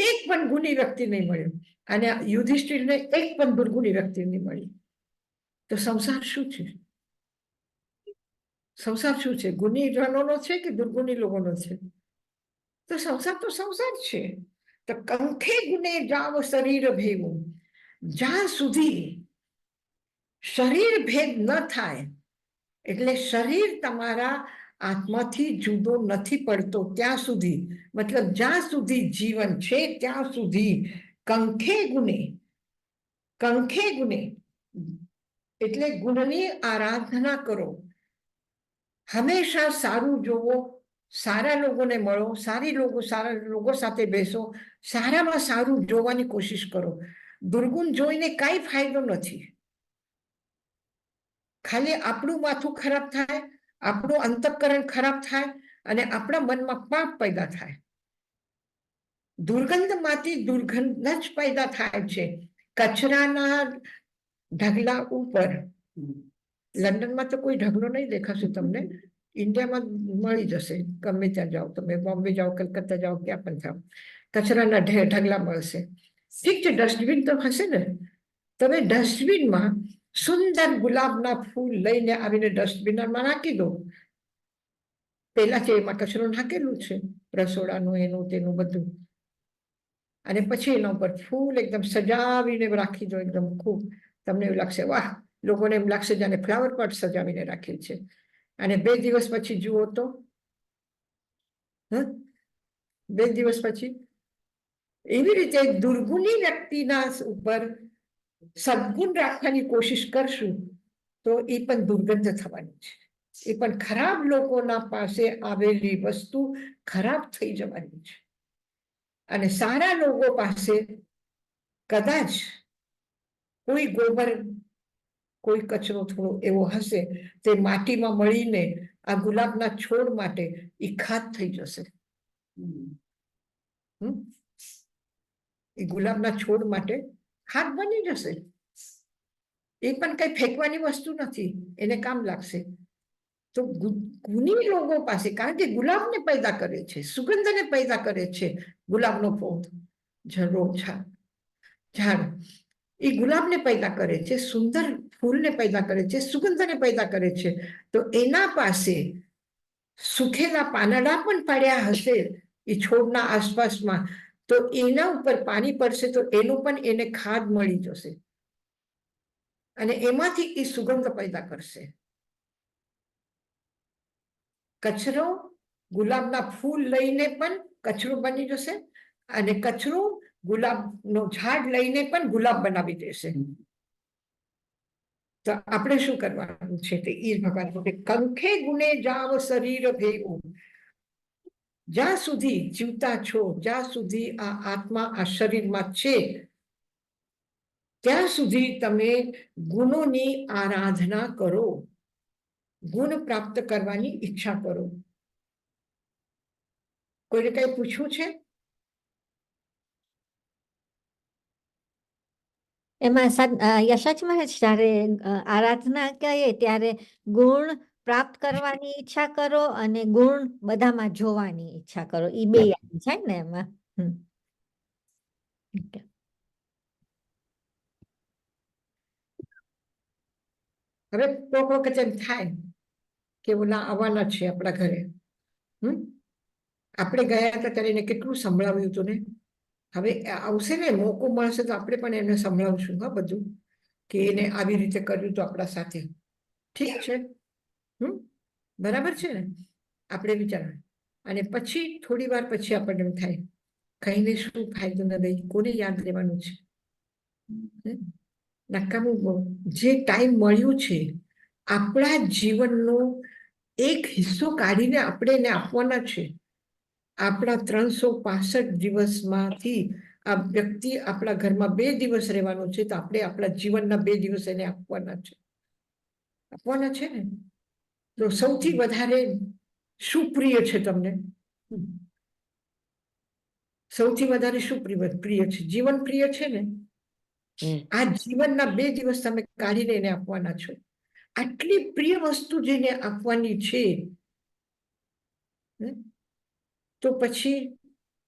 એક પણ ગુણી વ્યક્તિ નહીં મળ્યો. અને યુધિષ્ઠિરને એક પણ દુર્ગુણી વ્યક્તિ નહીં મળી. તો સંસાર શું છે? સંસાર શું છે? ગુણી જનોનો છે કે દુર્ગુણી લોકોનો છે? તો સંસાર છે. તો કંખે ગુને જાવ શરીર ભેવું, જ્યાં સુધી શરીર ભેદ ન થાય, એટલે શરીર તમારા આત્માથી જુદો નથી પડતો ત્યાં સુધી, મતલબ જ્યાં સુધી જીવન છે ત્યાં સુધી કંખે ગુને એટલે ગુણની આરાધના કરો. હંમેશા સારું જોવો, સારા લોકોને મળો, સારા લોકો સાથે બેસો, સારામાં સારું જોવાની કોશિશ કરો. દુર્ગુણ જોઈને કાંઈ ફાયદો નથી. ખાલી આપણું માથું ખરાબ થાય, આપણું અંતઃકરણ ખરાબ થાય અને આપણા મનમાં પાપ પેદા થાય. દુર્ગંધમાંથી દુર્ગંધ જ પેદા થાય છે. કચરાના ઢગલા ઉપર, લંડનમાં તો કોઈ ઢગલો નહીં દેખાશે તમને, ઇન્ડિયામાં મળી જશે. ગમે ત્યાં જાઓ તમે, બોમ્બે જાઓ, કલકત્તા જાઓ, ક્યાં પણ જાઓ, કચરાના ઢગલા મળશે. ઠીક છે, ડસ્ટબિન તો હશે ને? તમે ડસ્ટબિનમાં સુંદર ગુલાબના ફૂલ લઈને આવીને ડસ્ટબિનમાં નાખી દો. પેલા છે એમાં કચરો નાખેલું છે, રસોડાનું એનું તેનું બધું, અને પછી એના ઉપર ફૂલ એકદમ સજાવીને રાખી દો. એકદમ ખૂબ તમને એવું લાગશે, વાહ! લોકોને એમ લાગશે જાણે ફ્લાવર પોટ સજાવીને રાખેલ છે. અને 2 દિવસ પછી જુઓ તો 2 દિવસ પછી એવી રીતે દુર્ગુણી વ્યક્તિના ઉપર સદગુણ રાખવાની કોશિશ કરશું તો એ પણ દુર્ગંધ થવાની છે. એ પણ ખરાબ લોકોના પાસે આવેલી વસ્તુ ખરાબ થઈ જવાની છે. અને સારા લોકો પાસે કદાચ કોઈ ગોબર, કોઈ કચરો થોડો એવો હશે, તે માટીમાં મળીને આ ગુલાબના છોડ માટે એ ખાદ થઈ જશે. એ ગુલાબના છોડ માટે ખાદ બની જશે. એ પણ કઈ ફેંકવાની વસ્તુ નથી, એને કામ લાગશે. તો ગુની લોકો પાસે, કારણ કે ગુલાબને પેદા કરે છે, સુગંધને પેદા કરે છે, ગુલાબનો પૌધ ઝાડ એ ગુલાબને પેદા કરે છે, સુંદર ફૂલને પેદા કરે છે, સુગંધને પેદા કરે છે. તો એના પાસે સુખેલા પાંદડા પણ પડ્યા હશે એ છોડના આસપાસમાં, તો એના ઉપર પાણી પડશે તો એનું પણ એને ખાદ મળી જશે અને એમાંથી એ સુગંધ પેદા કરશે. કચરો ગુલાબના ફૂલ લઈને પણ કચરો બની જશે અને કચરો ગુલાબનો ઝાડ લઈને પણ ગુલાબ બનાવી દેશે. તો આપણે શું કરવાનું છે તે એ ભગવાન કંખે ગુને જાવ શરીર ભેગું. જ્યાં સુધી જીવતા છો, જ્યાં સુધી આ આત્મા આ શરીરમાં છે, ત્યાં સુધી તમે ગુણોની આરાધના કરો, ગુણ પ્રાપ્ત કરવાની ઈચ્છા કરો. કોઈને કઈ પૂછવું છે? એમાં યશાજી મહારાજ જ્યારે આરાધના કહીએ ત્યારે ગુણ પ્રાપ્ત કરવાની ઈચ્છા કરો અને ગુણ બધામાં જોવાની ઈચ્છા કરો, એ બે છે ને એમાં. હવે કોક વખત એમ થાય કે ઓલા આવવાના છે આપણા ઘરે, આપણે ગયા હતા ત્યારે એને કેટલું સંભળાવ્યું હતું ને. હવે આવશે ને, મોકો મળશે તો આપણે પણ એને સંભળાવશું હા બધું, કે એને આવી રીતે કર્યું તો આપણા સાથે. ઠીક છે, બરાબર છે ને? આપણે વિચારવા અને પછી થોડી વાર પછી આપણને એમ થાય કહીને શું ફાયદો ન દઈ, કોને યાદ રહેવાનું છે? નકામું. જે ટાઈમ મળ્યું છે આપણા જીવનનો એક હિસ્સો કાઢીને આપણે એને આપવાના છે. આપણા 365 દિવસમાંથી આ વ્યક્તિ આપણા ઘરમાં 2 દિવસ રહેવાનો છે, તો આપણે આપણા જીવનના 2 દિવસ એને આપવાના છે. આપવાના છે ને. તો સૌથી વધારે શું પ્રિય છે તમને? સૌથી વધારે શું પ્રિય છે? જીવન પ્રિય છે ને? આ જીવનના 2 દિવસ તમે કાઢીને એને આપવાના છો. આટલી પ્રિય વસ્તુ જેને આપવાની છે, તો પછી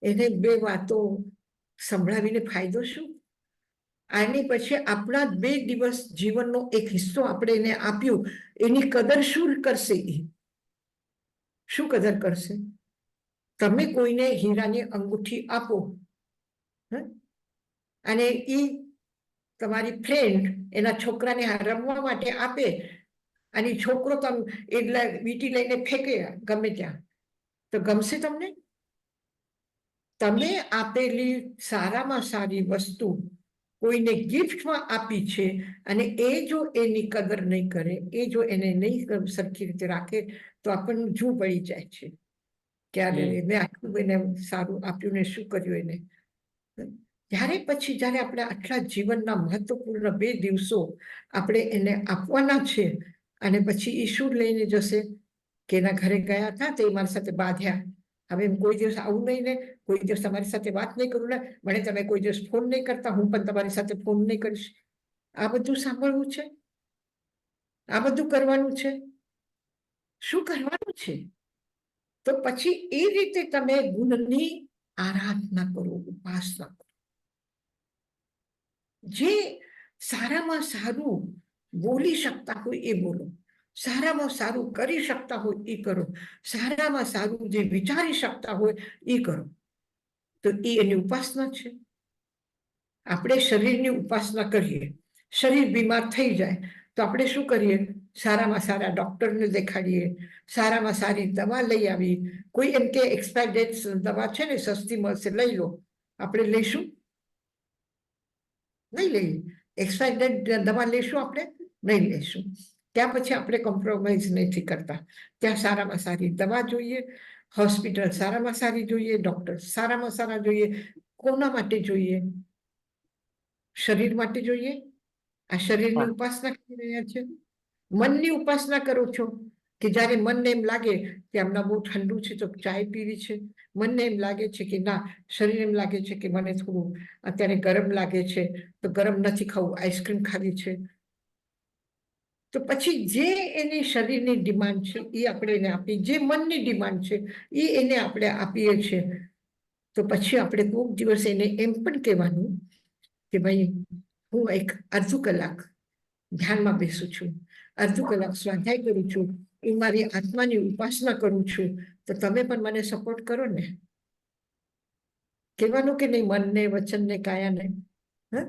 એને 2 વાતો સંભળાવીને ફાયદો શું? આની પછી આપણા 2 દિવસ જીવનનો એક હિસ્સો આપણે એને આપ્યું, એની કદર શું કરશે? શું કદર કરશે? તમે કોઈને હીરાની અંગૂઠી આપો અને એ તમારી ફ્રેન્ડ એના છોકરાને રમવા માટે આપે અને છોકરો એટલે વીંટી લઈને ફેંકે ગમે ત્યાં, તો ગમશે તમને? તમે આપેલી સારામાં સારી વસ્તુ કોઈને ગિફ્ટમાં આપી છે અને એ જો એની કદર નહીં કરે, એ જો એને નહીં સરખી રીતે રાખે, તો આપણને જૂ પડી જાય છે ક્યારે મેં આટલું એને સારું આપ્યું ને શું કર્યું એને. ત્યારે પછી જ્યારે આપણે આટલા જીવનના મહત્વપૂર્ણ 2 દિવસો આપણે એને આપવાના છે અને પછી એ શું લઈને જશે કે એના ઘરે ગયા હતા તો એ મારી સાથે બાંધ્યા, હવે કોઈ દિવસ આવું નહીં ને, કોઈ દિવસ તમારી સાથે વાત નહીં કરું ને, મને તમે કોઈ દિવસ ફોન નહીં કરતા, હું પણ તમારી સાથે ફોન નહીં કરીશ. આ બધું સાંભળવું છે? આ બધું કરવાનું છે? શું કરવાનું છે? તો પછી એ રીતે તમે ગુણની આરાધના કરો, ઉપાસના કરો. જે સારામાં સારું બોલી શકતા હોય એ બોલો, સારામાં સારું કરી શકતા હોય એ કરો, સારામાં સારું જે વિચારી શકતા હોય એ કરો. તો એ એની ઉપાસના છે. આપણે શરીરની ઉપાસના કરીએ, શરીર બીમાર થઈ જાય તો આપણે શું કરીએ? સારામાં સારા ડોક્ટરને દેખાડીએ, સારામાં સારી દવા લઈ આવી. કોઈ એમ કે એક્સપાયર ડેટ દવા છે ને સસ્તી મળશે, લઈ લો. આપણે લઈશું? નહીં લઈએ. એક્સપાયર ડેટ દવા લઈશું આપણે? નહીં લઈશું. ત્યાં પછી આપણે કોમ્પ્રોમાઇઝ નથી કરતા. ત્યાં સારામાં સારી દવા જોઈએ, હોસ્પિટલ સારામાં સારી જોઈએ, ડોક્ટર સારામાં સારા જોઈએ. કોના માટે જોઈએ? શરીર માટે જોઈએ. આ શરીરની ઉપાસના કરી રહ્યા છે. મનની ઉપાસના કરો છો કે જ્યારે મનને એમ લાગે કે આમના બહુ ઠંડુ છે તો ચાય પીવી છે, મનને એમ લાગે છે કે ના, શરીર એમ લાગે છે કે મને થોડું અત્યારે ગરમ લાગે છે તો ગરમ નથી ખાવું, આઈસ્ક્રીમ ખાવી છે, તો પછી જે એની શરીરની ડિમાન્ડ છે એ આપણે એને આપીએ, જે મનની ડિમાન્ડ છે એ એને આપણે આપીએ છીએ. તો પછી આપણે કોઈક દિવસ એને એમ પણ કહેવાનું કે ભાઈ હું એક અડધું કલાક ધ્યાનમાં બેસું છું, અડધું કલાક સ્વાધ્યાય કરું છું, હું મારી આત્માની ઉપાસના કરું છું, તો તમે પણ મને સપોર્ટ કરો ને. કહેવાનું કે નહીં, મનને વચનને કાયાને, હા,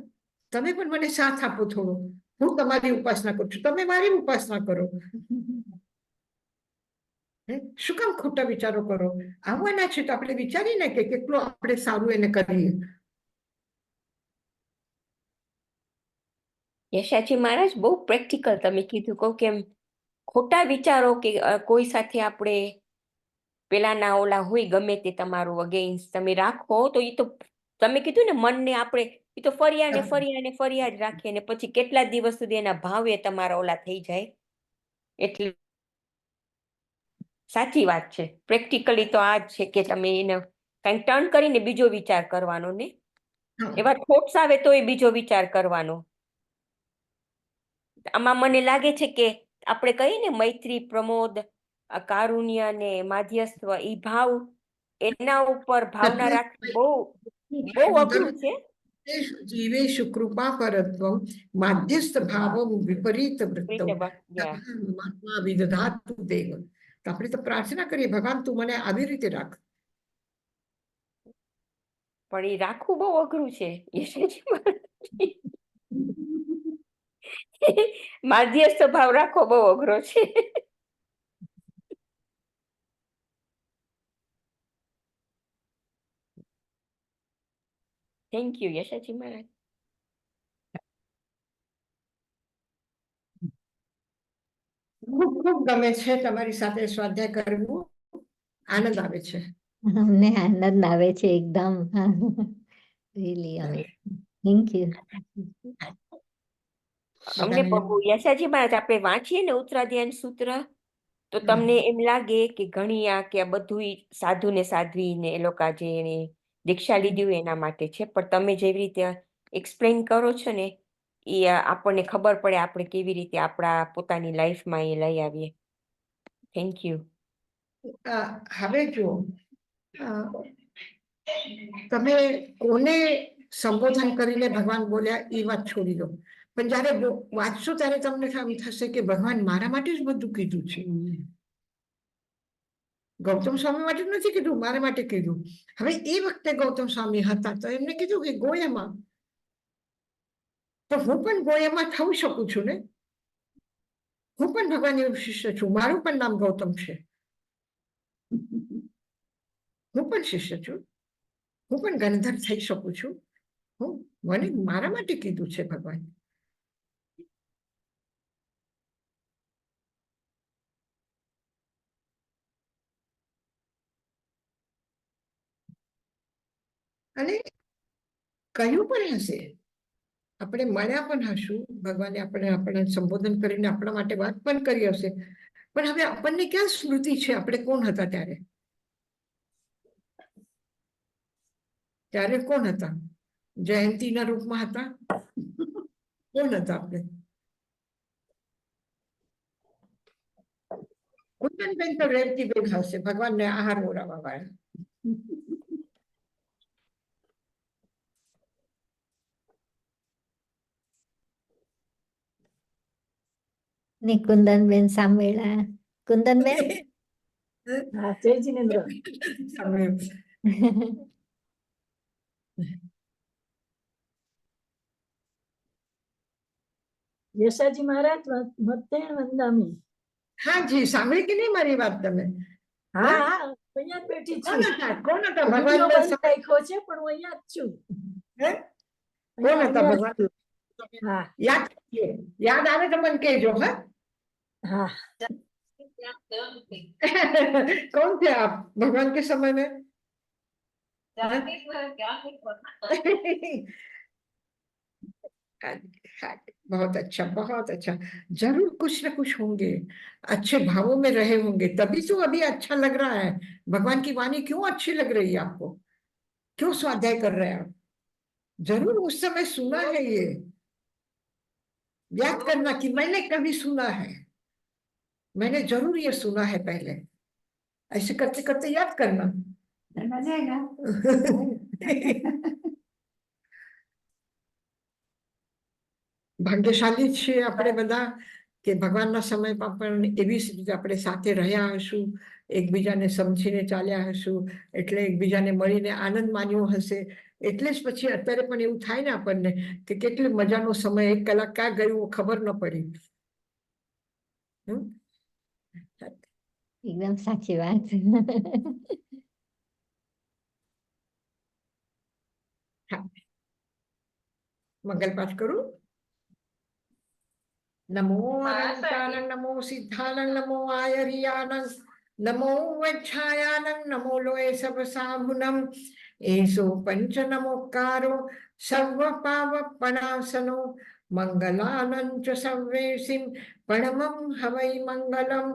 તમે પણ મને સાથ આપો થોડો, હું તમારી ઉપાસના કરું છું, તમે મારી ઉપાસના કરો. શું કામ ખોટા વિચારો કરો? આવવાના છે તો આપણે વિચારીને કે કેટલું આપણે સારું એને કરીએ. યશાજી મહારાજ, બહુ પ્રેક્ટિકલ તમે કીધું. કહું કેમ ખોટા વિચારો કે કોઈ સાથે આપણે પેલાના ઓલા હોય ગમે તે તમારું અગેન્સ્ટ તમે રાખો તો એ તો તમે કીધું ને મનને આપણે એ તો ફર્યા ને ફર્યા ને ફર્યા જ રાખીએ ને પછી કેટલા દિવસ સુધી એના ભાવે તમારા ઓલા થઈ જાય. એટલે સાચી વાત છે. પ્રેક્ટિકલી તો આ જ છે કે તમે એને કંઈક ટર્ન કરીને બીજો વિચાર કરવાનો ને એવા થોટ્સ આવે તો એ બીજો વિચાર કરવાનો. આમાં મને લાગે છે કે આપણે કહીએ ને મૈત્રી, પ્રમોદ, કારુણ્ય ને માધ્યસ્વ, ઈ ભાવ એના ઉપર ભાવના રાખવી બહુ બહુ અઘરું છે. જીવેશુ કૃપા પરત્વમ માધ્યસ્થ ભાવમ વિપરીત વૃત્તમ મહાત્મા વિદધાતુ દેવ. તો આપણે તો પ્રાર્થના કરીએ, ભગવાન તું મને આવી રીતે રાખ. પણ એ રાખવું બહુ અઘરું છે. માધ્યસ્થ ભાવ રાખવો બહુ અઘરો છે. થેન્ક યુ યશાજી મહારાજ. ખૂબ ખૂબ ગમે છે તમારી સાથે સ્વાધ્યાય કરવું, આનંદ આવે છે. અમને આનંદ આવે છે એકદમ. રિયલી અમે થેન્ક યુ. અમને યશાજી મહારાજ આપણે વાંચીએ ને ઉત્તરાધ્યાન સૂત્ર તો તમને એમ લાગે કે ઘણી આ કે આ બધું સાધુ ને સાધ્વી ને એ લોકો જે એને દીક્ષા લીધી હોય એના માટે છે, પણ તમે જેવી રીતે એક્સપ્લેન કરો છો ને એ આપણને ખબર પડે આપણે કેવી રીતે આપણા પોતાની લાઈફમાં એ લઈ આવીએ. Thank you. હવે જો તમે કોને સંબોધન કરીને ભગવાન બોલ્યા એ વાત છોડી દો, પણ જયારે વાંચશો ત્યારે તમને એમ થશે કે ભગવાન મારા માટે જ બધું કીધું છે. ગૌતમ સ્વામી માટે નથી કીધું, મારા માટે કીધું. હવે એ વખતે ગૌતમ સ્વામી હતા તો એમને કીધું કે ગોયામાં, તો હું પણ ગોયામાં થવું શકું છું ને. હું પણ ભગવાન એવું શિષ્ય છું, મારું પણ નામ ગૌતમ છે, હું પણ શિષ્ય છું, હું પણ ગંધર્વ થઈ શકું છું. મને મારા માટે કીધું છે ભગવાન. અને કયું પણ હશે, આપણે મળ્યા પણ હશું, ભગવાને આપણને સંબોધન કરીને આપણા માટે વાત પણ કરી હશે, પણ હવે આપણને ક્યાં સ્મૃતિ છે આપણે કોણ હતા ત્યારે? ત્યારે કોણ હતા? જયંતીના રૂપમાં હતા? કોણ હતા આપણે? કુંદનબેન તો રેવતીબેન હશે, ભગવાનને આહાર ઓરાવા વાળા. ને કુંદનબેન સાંભળ્યા. કુંદનબેન જય જીનેન્દ્ર. યશાજી મહારાજ મત્તેણ વંદામી. હા જી, સાંભળી કે નહીં મારી વાત તમે? હા હા, અહીંયા જ બેઠી છું. કોણ હતા ભગવાન? વિડિયો બંધ રાખ્યો છે પણ હું અહીંયા જ છું. કોણ હતા ભગવાન? હા યાદ આવે તો મને કહેજો. હા. कौन थे आप भगवान के समय में? बहुत अच्छा, बहुत अच्छा. जरूर कुछ ना कुछ होंगे, अच्छे भावों में रहे होंगे, तभी तो अभी अच्छा लग रहा है. भगवान की वाणी क्यों अच्छी लग रही है आपको? क्यों स्वाध्याय कर रहे हैं आप? जरूर उस समय सुना है ये. याद करना कि मैंने कभी सुना है, मैंने जरूर ये सुना है पहले। ऐसे करते करते याद करना। आ जाएगा। ભાગ્યશાળી છીએ આપણે બધા કે ભગવાનના સમયમાં પણ એવી જ રીતે આપણે સાથે રહ્યા હશું, એકબીજાને સમજીને ચાલ્યા હશું, એટલે એકબીજાને મળીને આનંદ માન્યો હશે. એટલે જ પછી અત્યારે પણ એવું થાય ને આપણને કે કેટલી મજાનો સમય, 1 કલાક ક્યાં ગયું ખબર ન પડી. એકદમ સાચી વાત. મંગલ પાઠ કરું. નમો અનંતાનંદ, નમો સિદ્ધાનંદ, નમો આયર્યાનંદ, નમો વચ્છાયાનંદ, નમો લોય સબ સાભુનમ, એસો પંચ નમોકારો સર્વ પાવ પણાસનો, મંગલાનંદ ચ સર્વેસિમ પરમં હવૈ મંગલમ.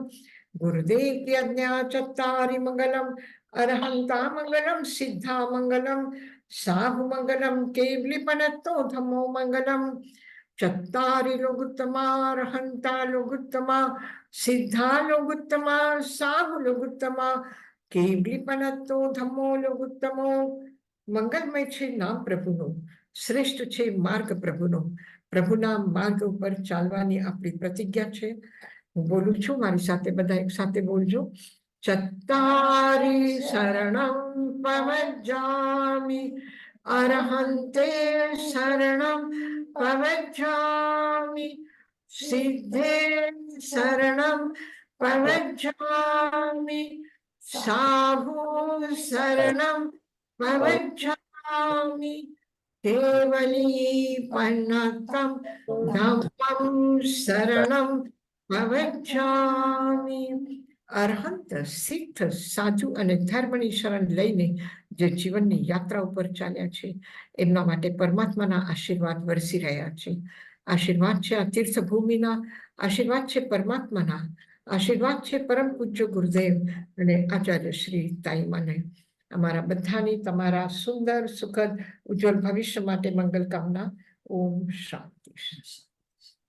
ગુરુદેવ की आज्ञा चत्तारि मंगलम, अरहंता मंगलम, सिद्धा मंगलम, साहु मंगलम, केवलीपनत्तो धम्मो मंगलम. चत्तारि लोगुत्तमा, अरहंता लोगुत्तमा, सिद्धा लोगुत्तमा, साहु लोगुत्तमा, केवलीपनत्तो धम्मो लोगुत्तमो. મંગલમય છે નામ પ્રભુનું, શ્રેષ્ઠ છે માર્ગ પ્રભુનો. પ્રભુના માર્ગ ઉપર ચાલવાની આપણી પ્રતિજ્ઞા છે. હું બોલું છું, મારી સાથે બધા એક સાથે બોલજો. ચત્તારી શરણમ પવજ્જામિ, અરહંતે શરણમ પવજ્જામિ, સિદ્ધે શરણમ પવજ્જામિ, સાહુ શરણમ પવજ્જામિ, કેવલીપન્નતમ ધમ્મં શરણમ પવજ્જામિ. અરહંત, સિદ્ધ, સાધુ અને ધર્મની શરણ લઈને જે જીવનની યાત્રા ઉપર ચાલ્યા છે, એમના માટે પરમાત્માના આશીર્વાદ વરસી રહ્યા છે. આશીર્વાદ છે આ તીર્થભૂમિના, આશીર્વાદ છે પરમાત્માના, આશીર્વાદ છે પરમ પૂજ્ય ગુરુદેવ અને આચાર્ય શ્રી તાઈમાને. અમારા બધાની તમારા સુંદર સુખદ ઉજ્જવળ ભવિષ્ય માટે મંગલ કામના. ઓમ શાંતિ.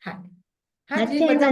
હા, હાજી બધા